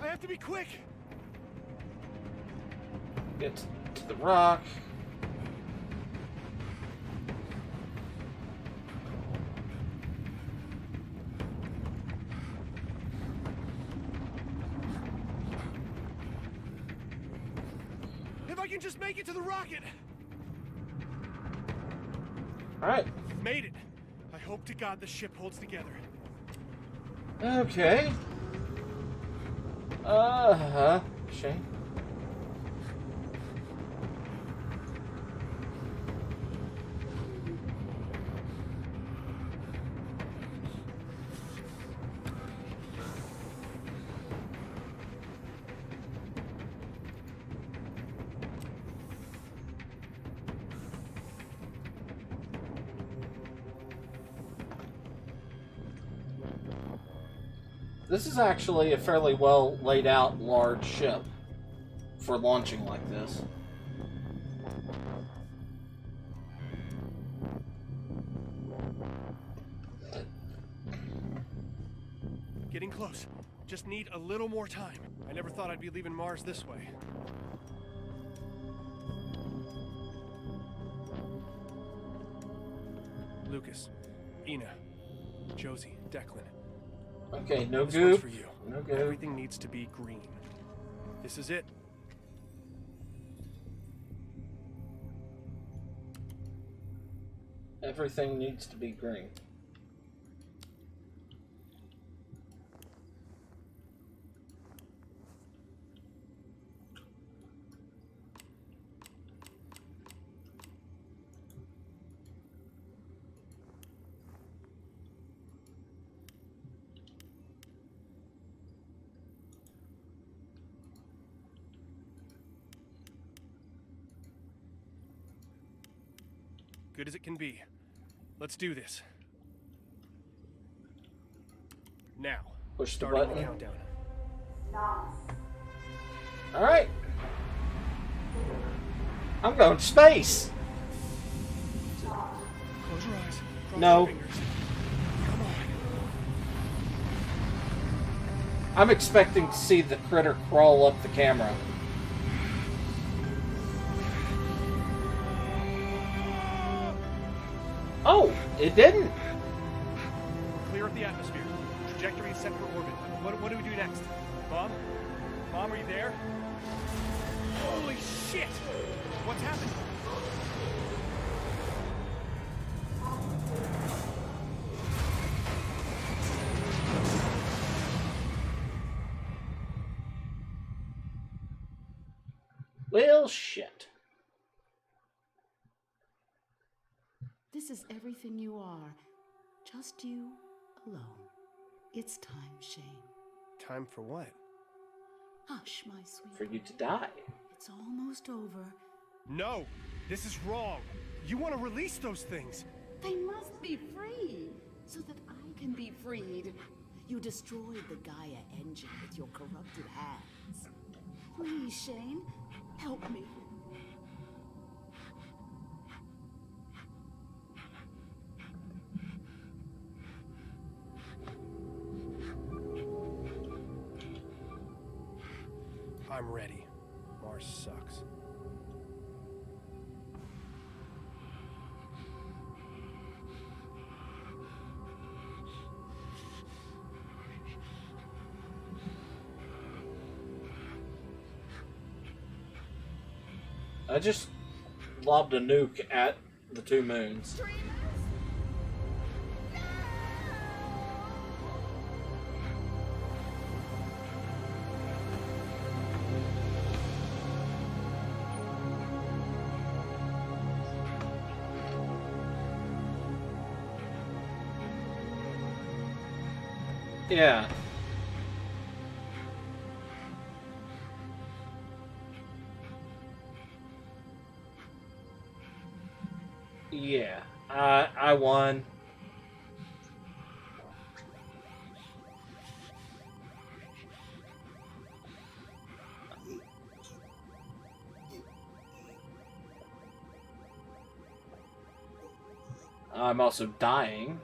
[SPEAKER 2] I have to be quick!
[SPEAKER 1] Get to the rock.
[SPEAKER 2] If I can just make it to the rocket!
[SPEAKER 1] Alright.
[SPEAKER 2] Made it. I hope to God the ship holds together.
[SPEAKER 1] Okay. Shane. This is actually a fairly well laid out large ship for launching like this.
[SPEAKER 2] Getting close. Just need a little more time. I never thought I'd be leaving Mars this way. Lucas, Ina, Josie, Declan.
[SPEAKER 1] Okay, no
[SPEAKER 2] This one's
[SPEAKER 1] goop.
[SPEAKER 2] for you.
[SPEAKER 1] No goop.
[SPEAKER 2] Everything needs to be green. This is it.
[SPEAKER 1] Everything needs to be green.
[SPEAKER 2] Good as it can be. Let's do this. Now,
[SPEAKER 1] Push the
[SPEAKER 2] starting the
[SPEAKER 1] button.
[SPEAKER 2] countdown.
[SPEAKER 1] Alright. I'm going to space.
[SPEAKER 2] Close your eyes. Cross
[SPEAKER 1] No.
[SPEAKER 2] your fingers. Come on.
[SPEAKER 1] I'm expecting to see the critter crawl up the camera. Oh, it didn't.
[SPEAKER 2] Clear of the atmosphere. Trajectory is set for orbit. What do we do next? Mom? Mom, are you there? Holy shit! What's happened?
[SPEAKER 1] Well, shit.
[SPEAKER 4] This is everything you are. Just you alone. It's time, Shane.
[SPEAKER 2] Time for what?
[SPEAKER 4] Hush, my sweet.
[SPEAKER 1] For you to die.
[SPEAKER 4] It's almost over.
[SPEAKER 2] No! This is wrong! You want to release those things!
[SPEAKER 4] They must be free, so that I can be freed. You destroyed the Gaia engine with your corrupted hands. Please, Shane, help me.
[SPEAKER 2] I'm ready. Mars sucks.
[SPEAKER 1] I just lobbed a nuke at the two moons. Yeah. Yeah. I won. I'm also dying.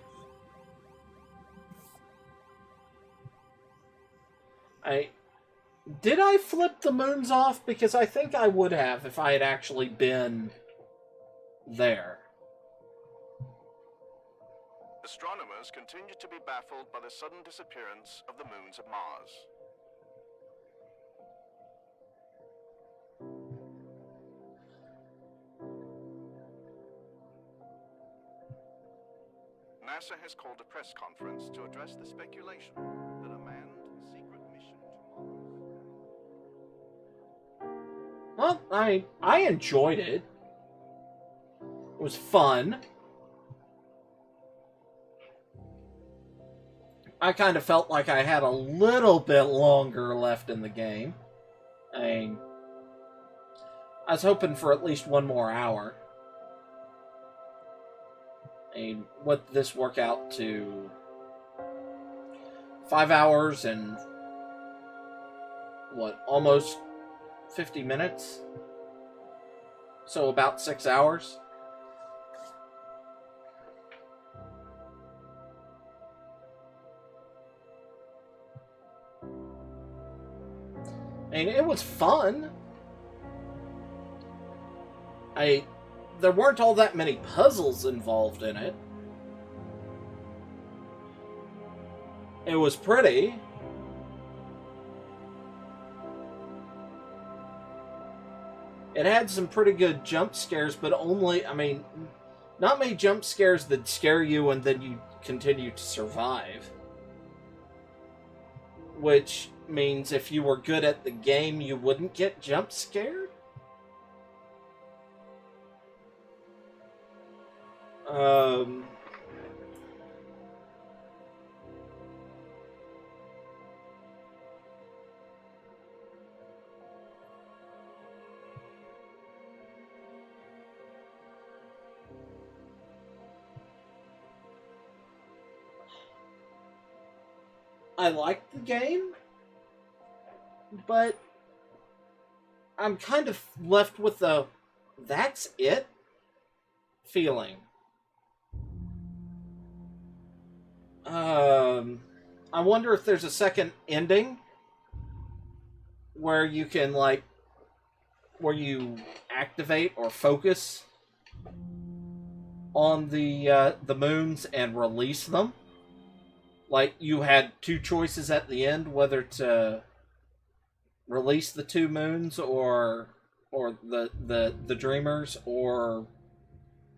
[SPEAKER 1] Did I flip the moons off? Because I think I would have if I had actually been there.
[SPEAKER 6] Astronomers continue to be baffled by the sudden disappearance of the moons of Mars. NASA has called a press conference to address the speculation that a manned secret mission to Mars.
[SPEAKER 1] Well, I enjoyed it. It was fun. I kind of felt like I had a little bit longer left in the game. I mean, I was hoping for at least one more hour. I mean, what did this work out to? 5 hours and what, almost 50 minutes? So about 6 hours. And it was fun. There weren't all that many puzzles involved in it. It was pretty. It had some pretty good jump scares, but only, I mean, not many jump scares that scare you and then you continue to survive. Which means if you were good at the game, you wouldn't get jump scared? I liked the game, but I'm kind of left with the "that's it" feeling. I wonder if there's a second ending where you can, like, where you activate or focus on the moons and release them. Like, you had two choices at the end, whether to release the two moons or the dreamers, or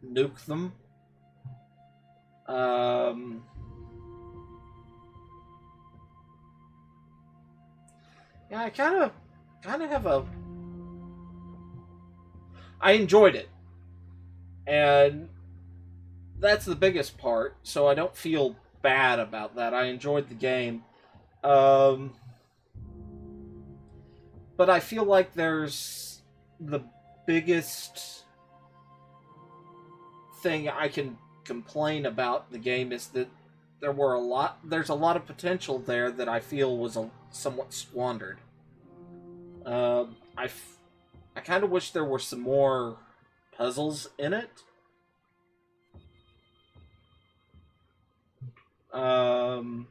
[SPEAKER 1] nuke them. Yeah, I kind of have a. I enjoyed it, and that's the biggest part. So I don't feel bad about that. I enjoyed the game, but I feel like there's the biggest thing I can complain about the game is that there's a lot of potential there that I feel was somewhat squandered. I kind of wish there were some more puzzles in it. I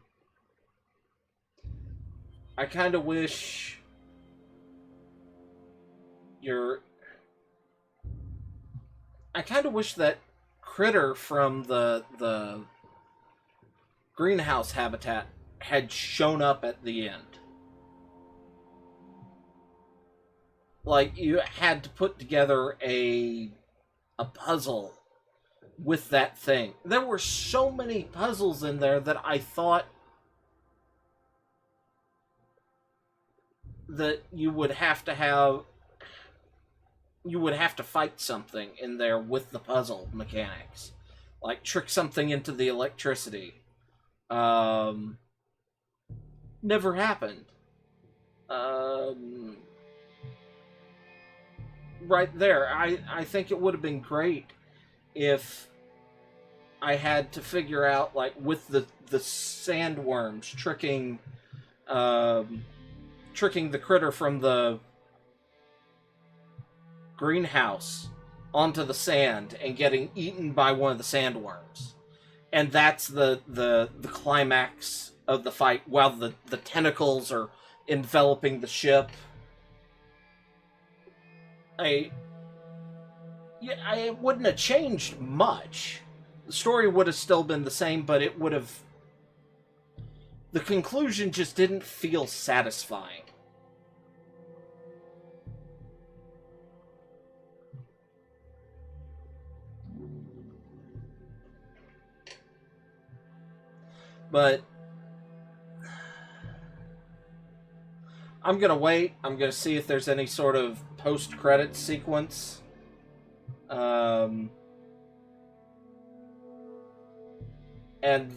[SPEAKER 1] kind of wish that critter from the greenhouse habitat had shown up at the end. Like, you had to put together a puzzle with that thing. There were so many puzzles in there that I thought that you would have to fight something in there with the puzzle mechanics. Like, trick something into the electricity. Never happened. Right there, I think it would have been great if I had to figure out, like, with the sandworms tricking the critter from the greenhouse onto the sand and getting eaten by one of the sandworms. And that's the climax of the fight while the tentacles are enveloping the ship. It wouldn't have changed much. The story would have still been the same, but it would have... The conclusion just didn't feel satisfying. But I'm gonna wait. I'm gonna see if there's any sort of post-credit sequence. And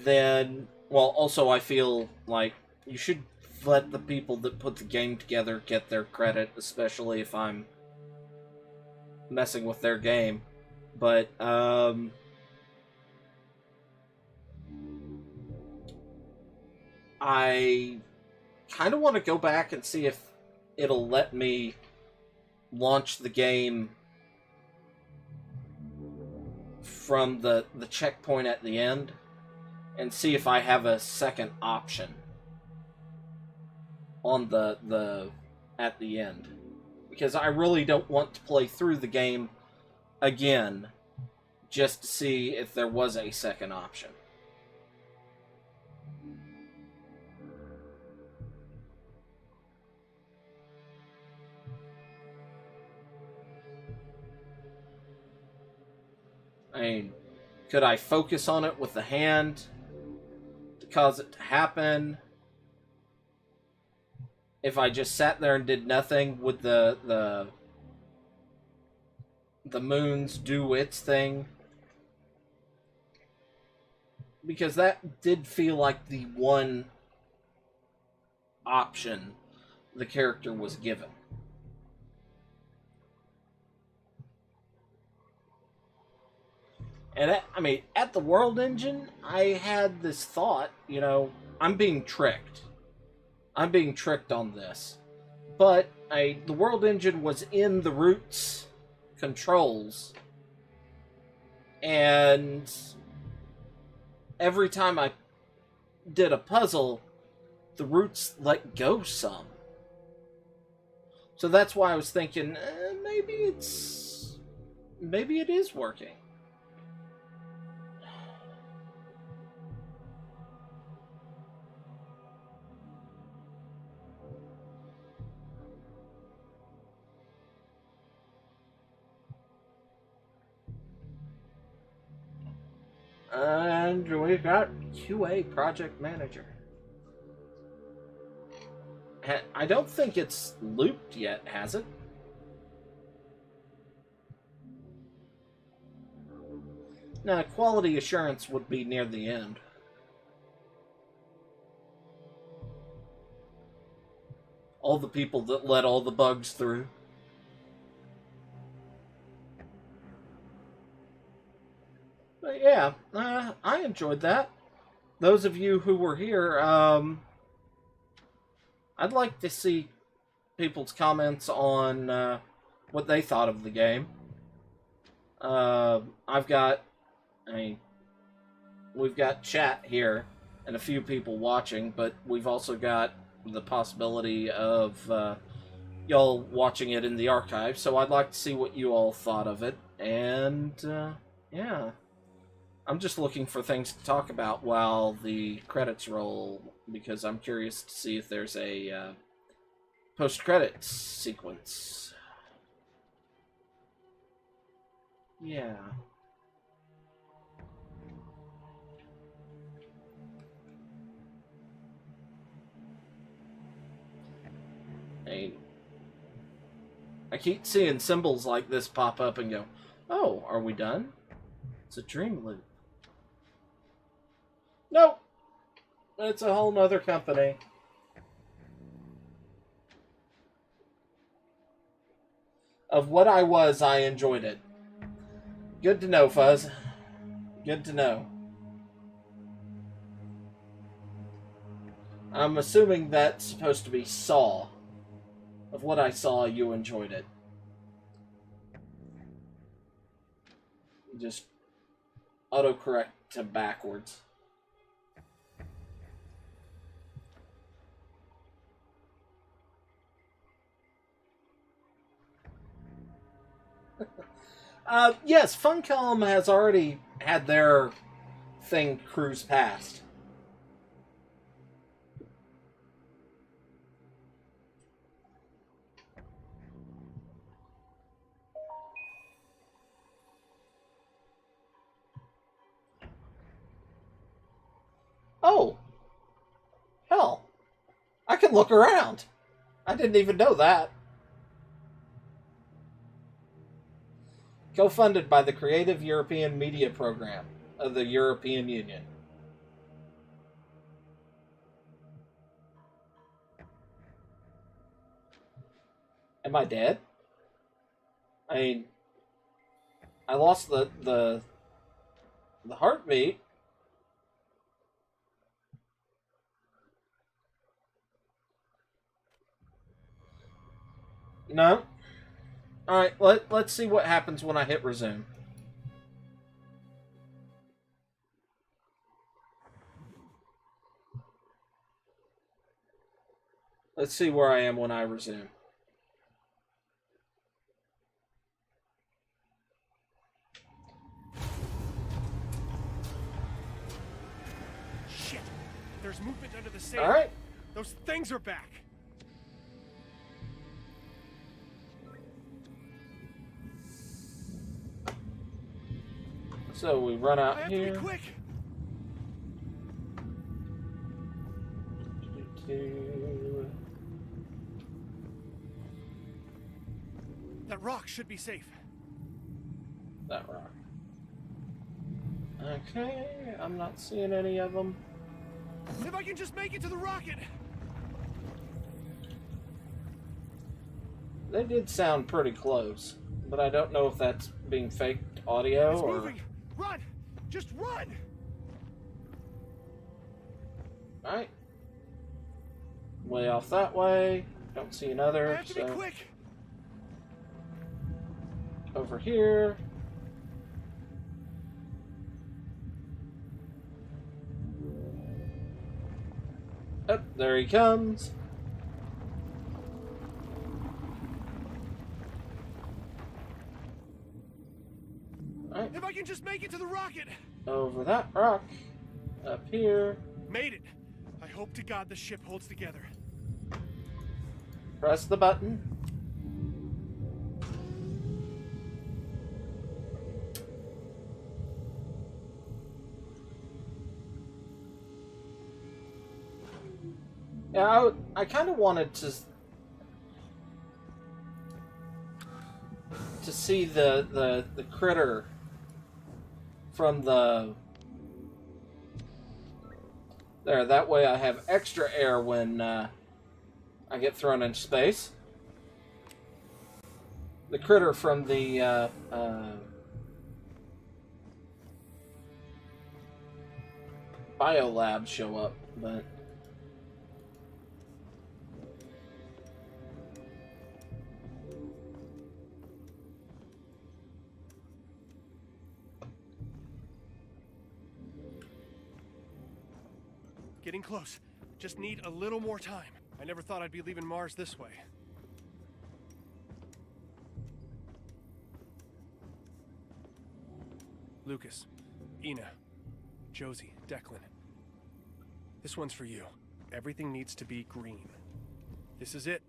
[SPEAKER 1] then, well, also I feel like you should let the people that put the game together get their credit, especially if I'm messing with their game. But, I kind of want to go back and see if it'll let me launch the game from the checkpoint at the end and see if I have a second option on the at the end, because I really don't want to play through the game again just to see if there was a second option. I mean, could I focus on it with the hand to cause it to happen? If I just sat there and did nothing, would the moons do its thing? Because that did feel like the one option the character was given. And I mean, at the World Engine, I had this thought, you know, I'm being tricked. I'm being tricked on this. But the World Engine was in the Roots controls. And every time I did a puzzle, the Roots let go some. So that's why I was thinking, maybe it is working. And we've got QA Project Manager. I don't think it's looped yet, has it? No, quality assurance would be near the end. All the people that let all the bugs through. But yeah, I enjoyed that. Those of you who were here, I'd like to see people's comments on what they thought of the game. We've got chat here and a few people watching, but we've also got the possibility of y'all watching it in the archive. So I'd like to see what you all thought of it, and yeah. I'm just looking for things to talk about while the credits roll, because I'm curious to see if there's a post-credits sequence. Yeah. Hey, I keep seeing symbols like this pop up and go, oh, are we done? It's a dream loop. Nope. It's a whole nother company. Of what I was, I enjoyed it. Good to know, Fuzz. Good to know. I'm assuming that's supposed to be Saw. Of what I saw, you enjoyed it. Just autocorrect to backwards. Yes, Funcom has already had their thing cruise past. Oh, can look around. I didn't even know that. Co-funded by the Creative European Media Program of the European Union. Am I dead? I mean, I lost the heartbeat. No. Alright, let's see what happens when I hit resume. Let's see where I am when I resume.
[SPEAKER 2] Shit! There's movement under the sand.
[SPEAKER 1] Alright.
[SPEAKER 2] Those things are back.
[SPEAKER 1] So we run
[SPEAKER 2] I
[SPEAKER 1] out
[SPEAKER 2] have
[SPEAKER 1] here.
[SPEAKER 2] to be quick. That rock should be safe.
[SPEAKER 1] That rock. Okay, I'm not seeing any of them.
[SPEAKER 2] If I can just make it to the rocket.
[SPEAKER 1] They did sound pretty close, but I don't know if that's being faked audio
[SPEAKER 2] It's
[SPEAKER 1] or...
[SPEAKER 2] moving. Run! Just run!
[SPEAKER 1] Alright. Way off that way. Don't see another,
[SPEAKER 2] I have to be
[SPEAKER 1] so...
[SPEAKER 2] quick.
[SPEAKER 1] Over here. Oh, there he comes. Alright,
[SPEAKER 2] If I can just make it to the rocket.
[SPEAKER 1] over that rock. Up here.
[SPEAKER 2] Made it. I hope to God the ship holds together.
[SPEAKER 1] Press the button. Yeah, I kind of wanted to see the critter from the there. That way, I have extra air when I get thrown into space. The critter from the biolab show up, but.
[SPEAKER 2] Getting close. Just need a little more time. I never thought I'd be leaving Mars this way. Lucas, Ina, Josie, Declan. This one's for you. Everything needs to be green. This is it.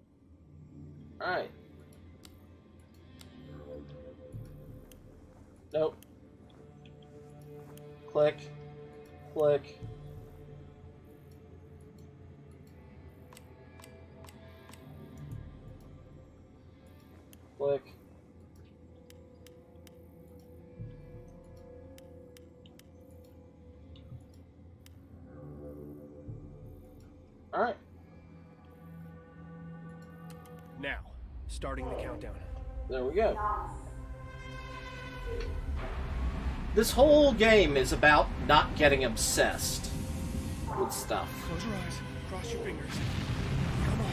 [SPEAKER 1] Alright. Nope. Click. Click. Click. Alright.
[SPEAKER 2] Now, starting the countdown.
[SPEAKER 1] There we go. This whole game is about not getting obsessed with stuff.
[SPEAKER 2] Close your eyes. Cross your fingers. Come on.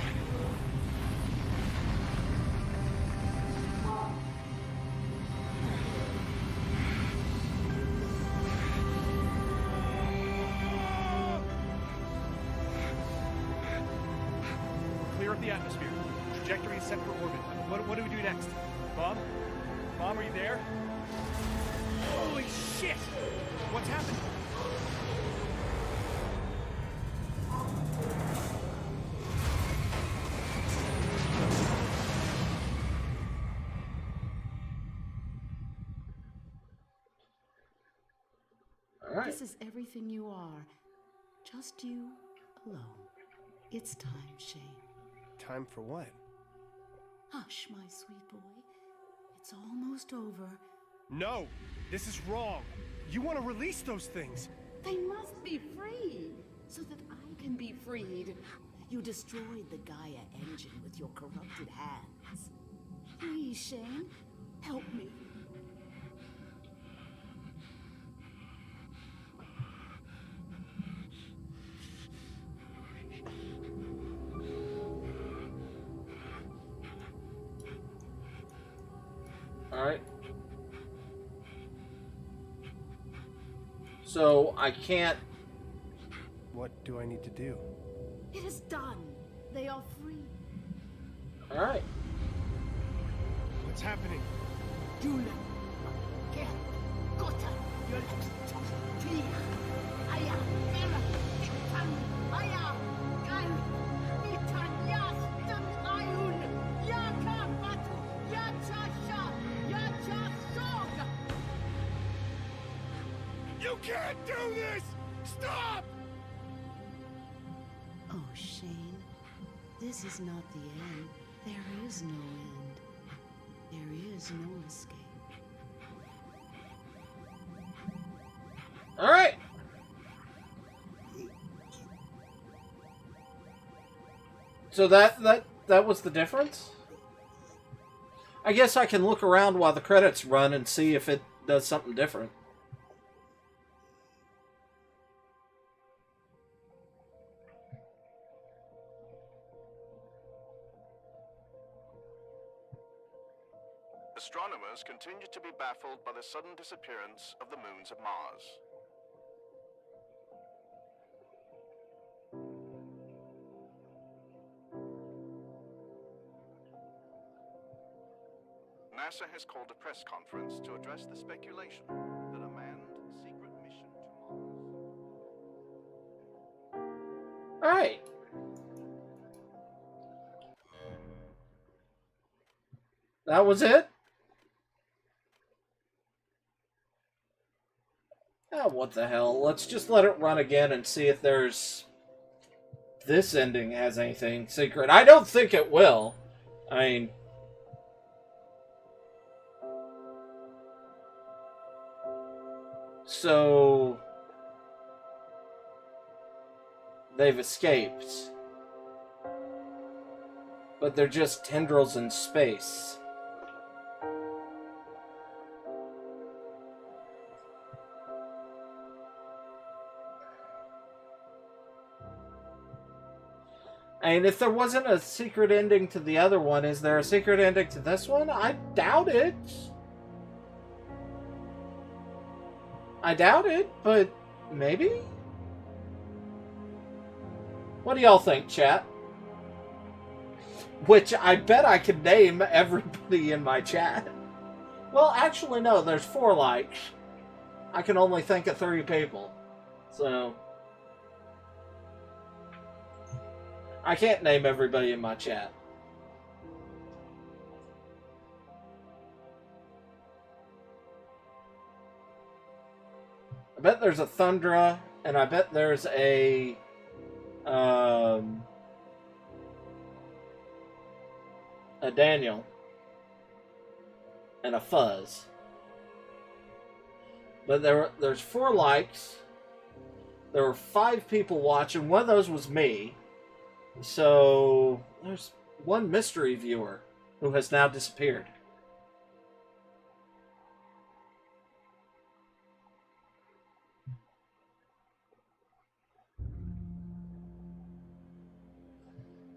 [SPEAKER 2] Clear up the atmosphere. Trajectory is set for orbit. What do we do next? Mom? Mom, are you there? Holy shit! What's happened?
[SPEAKER 1] Alright.
[SPEAKER 4] This is everything you are. Just you alone. It's time, Shane.
[SPEAKER 2] Time for what?
[SPEAKER 4] Hush, my sweet boy. It's almost over.
[SPEAKER 2] No! This is wrong! You want to release those things!
[SPEAKER 4] They must be freed, so that I can be freed. You destroyed the Gaia engine with your corrupted hands. Please, Shane, help me.
[SPEAKER 1] Alright. So, I can't...
[SPEAKER 2] What do I need to do?
[SPEAKER 4] It is done. They are free.
[SPEAKER 1] Alright.
[SPEAKER 2] What's happening?
[SPEAKER 5] Jule. Ker. Gota. Yolk. Tia. Aya. Era. Itan. Aya. Gal. Itan. Yastan. Ayun. Yaka. Batu. Yachasha. Yachasog.
[SPEAKER 2] You can't do this! Stop!
[SPEAKER 4] Oh, Shane, this is not the end. There is no end. There is no escape.
[SPEAKER 1] Alright. So that was the difference? I guess I can look around while the credits run and see if it does something different.
[SPEAKER 6] Astronomers continue to be baffled by the sudden disappearance of the moons of Mars. NASA has called a press conference to address the speculation that a manned secret mission to Mars.
[SPEAKER 1] Alright. That was it? Oh, what the hell. Let's just let it run again and see if there's... this ending has anything secret. I don't think it will. I mean... So... they've escaped. But they're just tendrils in space. I mean, if there wasn't a secret ending to the other one, is there a secret ending to this one? I doubt it. I doubt it, but maybe? What do y'all think, chat? Which I bet I could name everybody in my chat. Well, actually, no, there's 4 likes. I can only think of 3 people. So... I can't name everybody in my chat. I bet there's a Thundra, and I bet there's a Daniel, and a Fuzz. But there's 4 likes. There were 5 people watching. One of those was me. So, there's 1 mystery viewer who has now disappeared.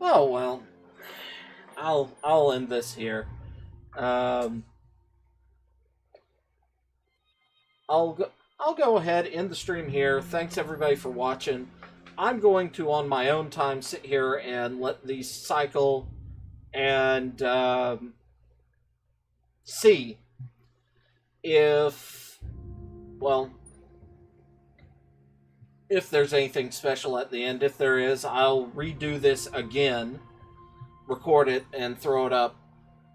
[SPEAKER 1] Oh, well. I'll end this here. I'll go ahead, end the stream here. Thanks everybody for watching. I'm going to, on my own time, sit here and let these cycle and see if, well, if there's anything special at the end. If there is, I'll redo this again, record it, and throw it up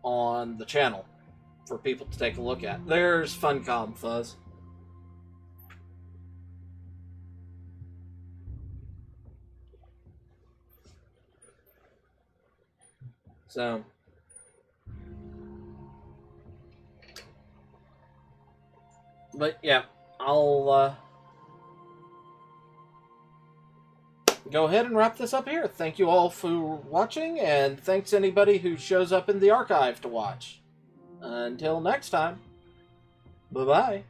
[SPEAKER 1] on the channel for people to take a look at. There's Funcom Fuzz. So, but yeah, I'll go ahead and wrap this up here. Thank you all for watching, and thanks anybody who shows up in the archive to watch. Until next time, bye-bye.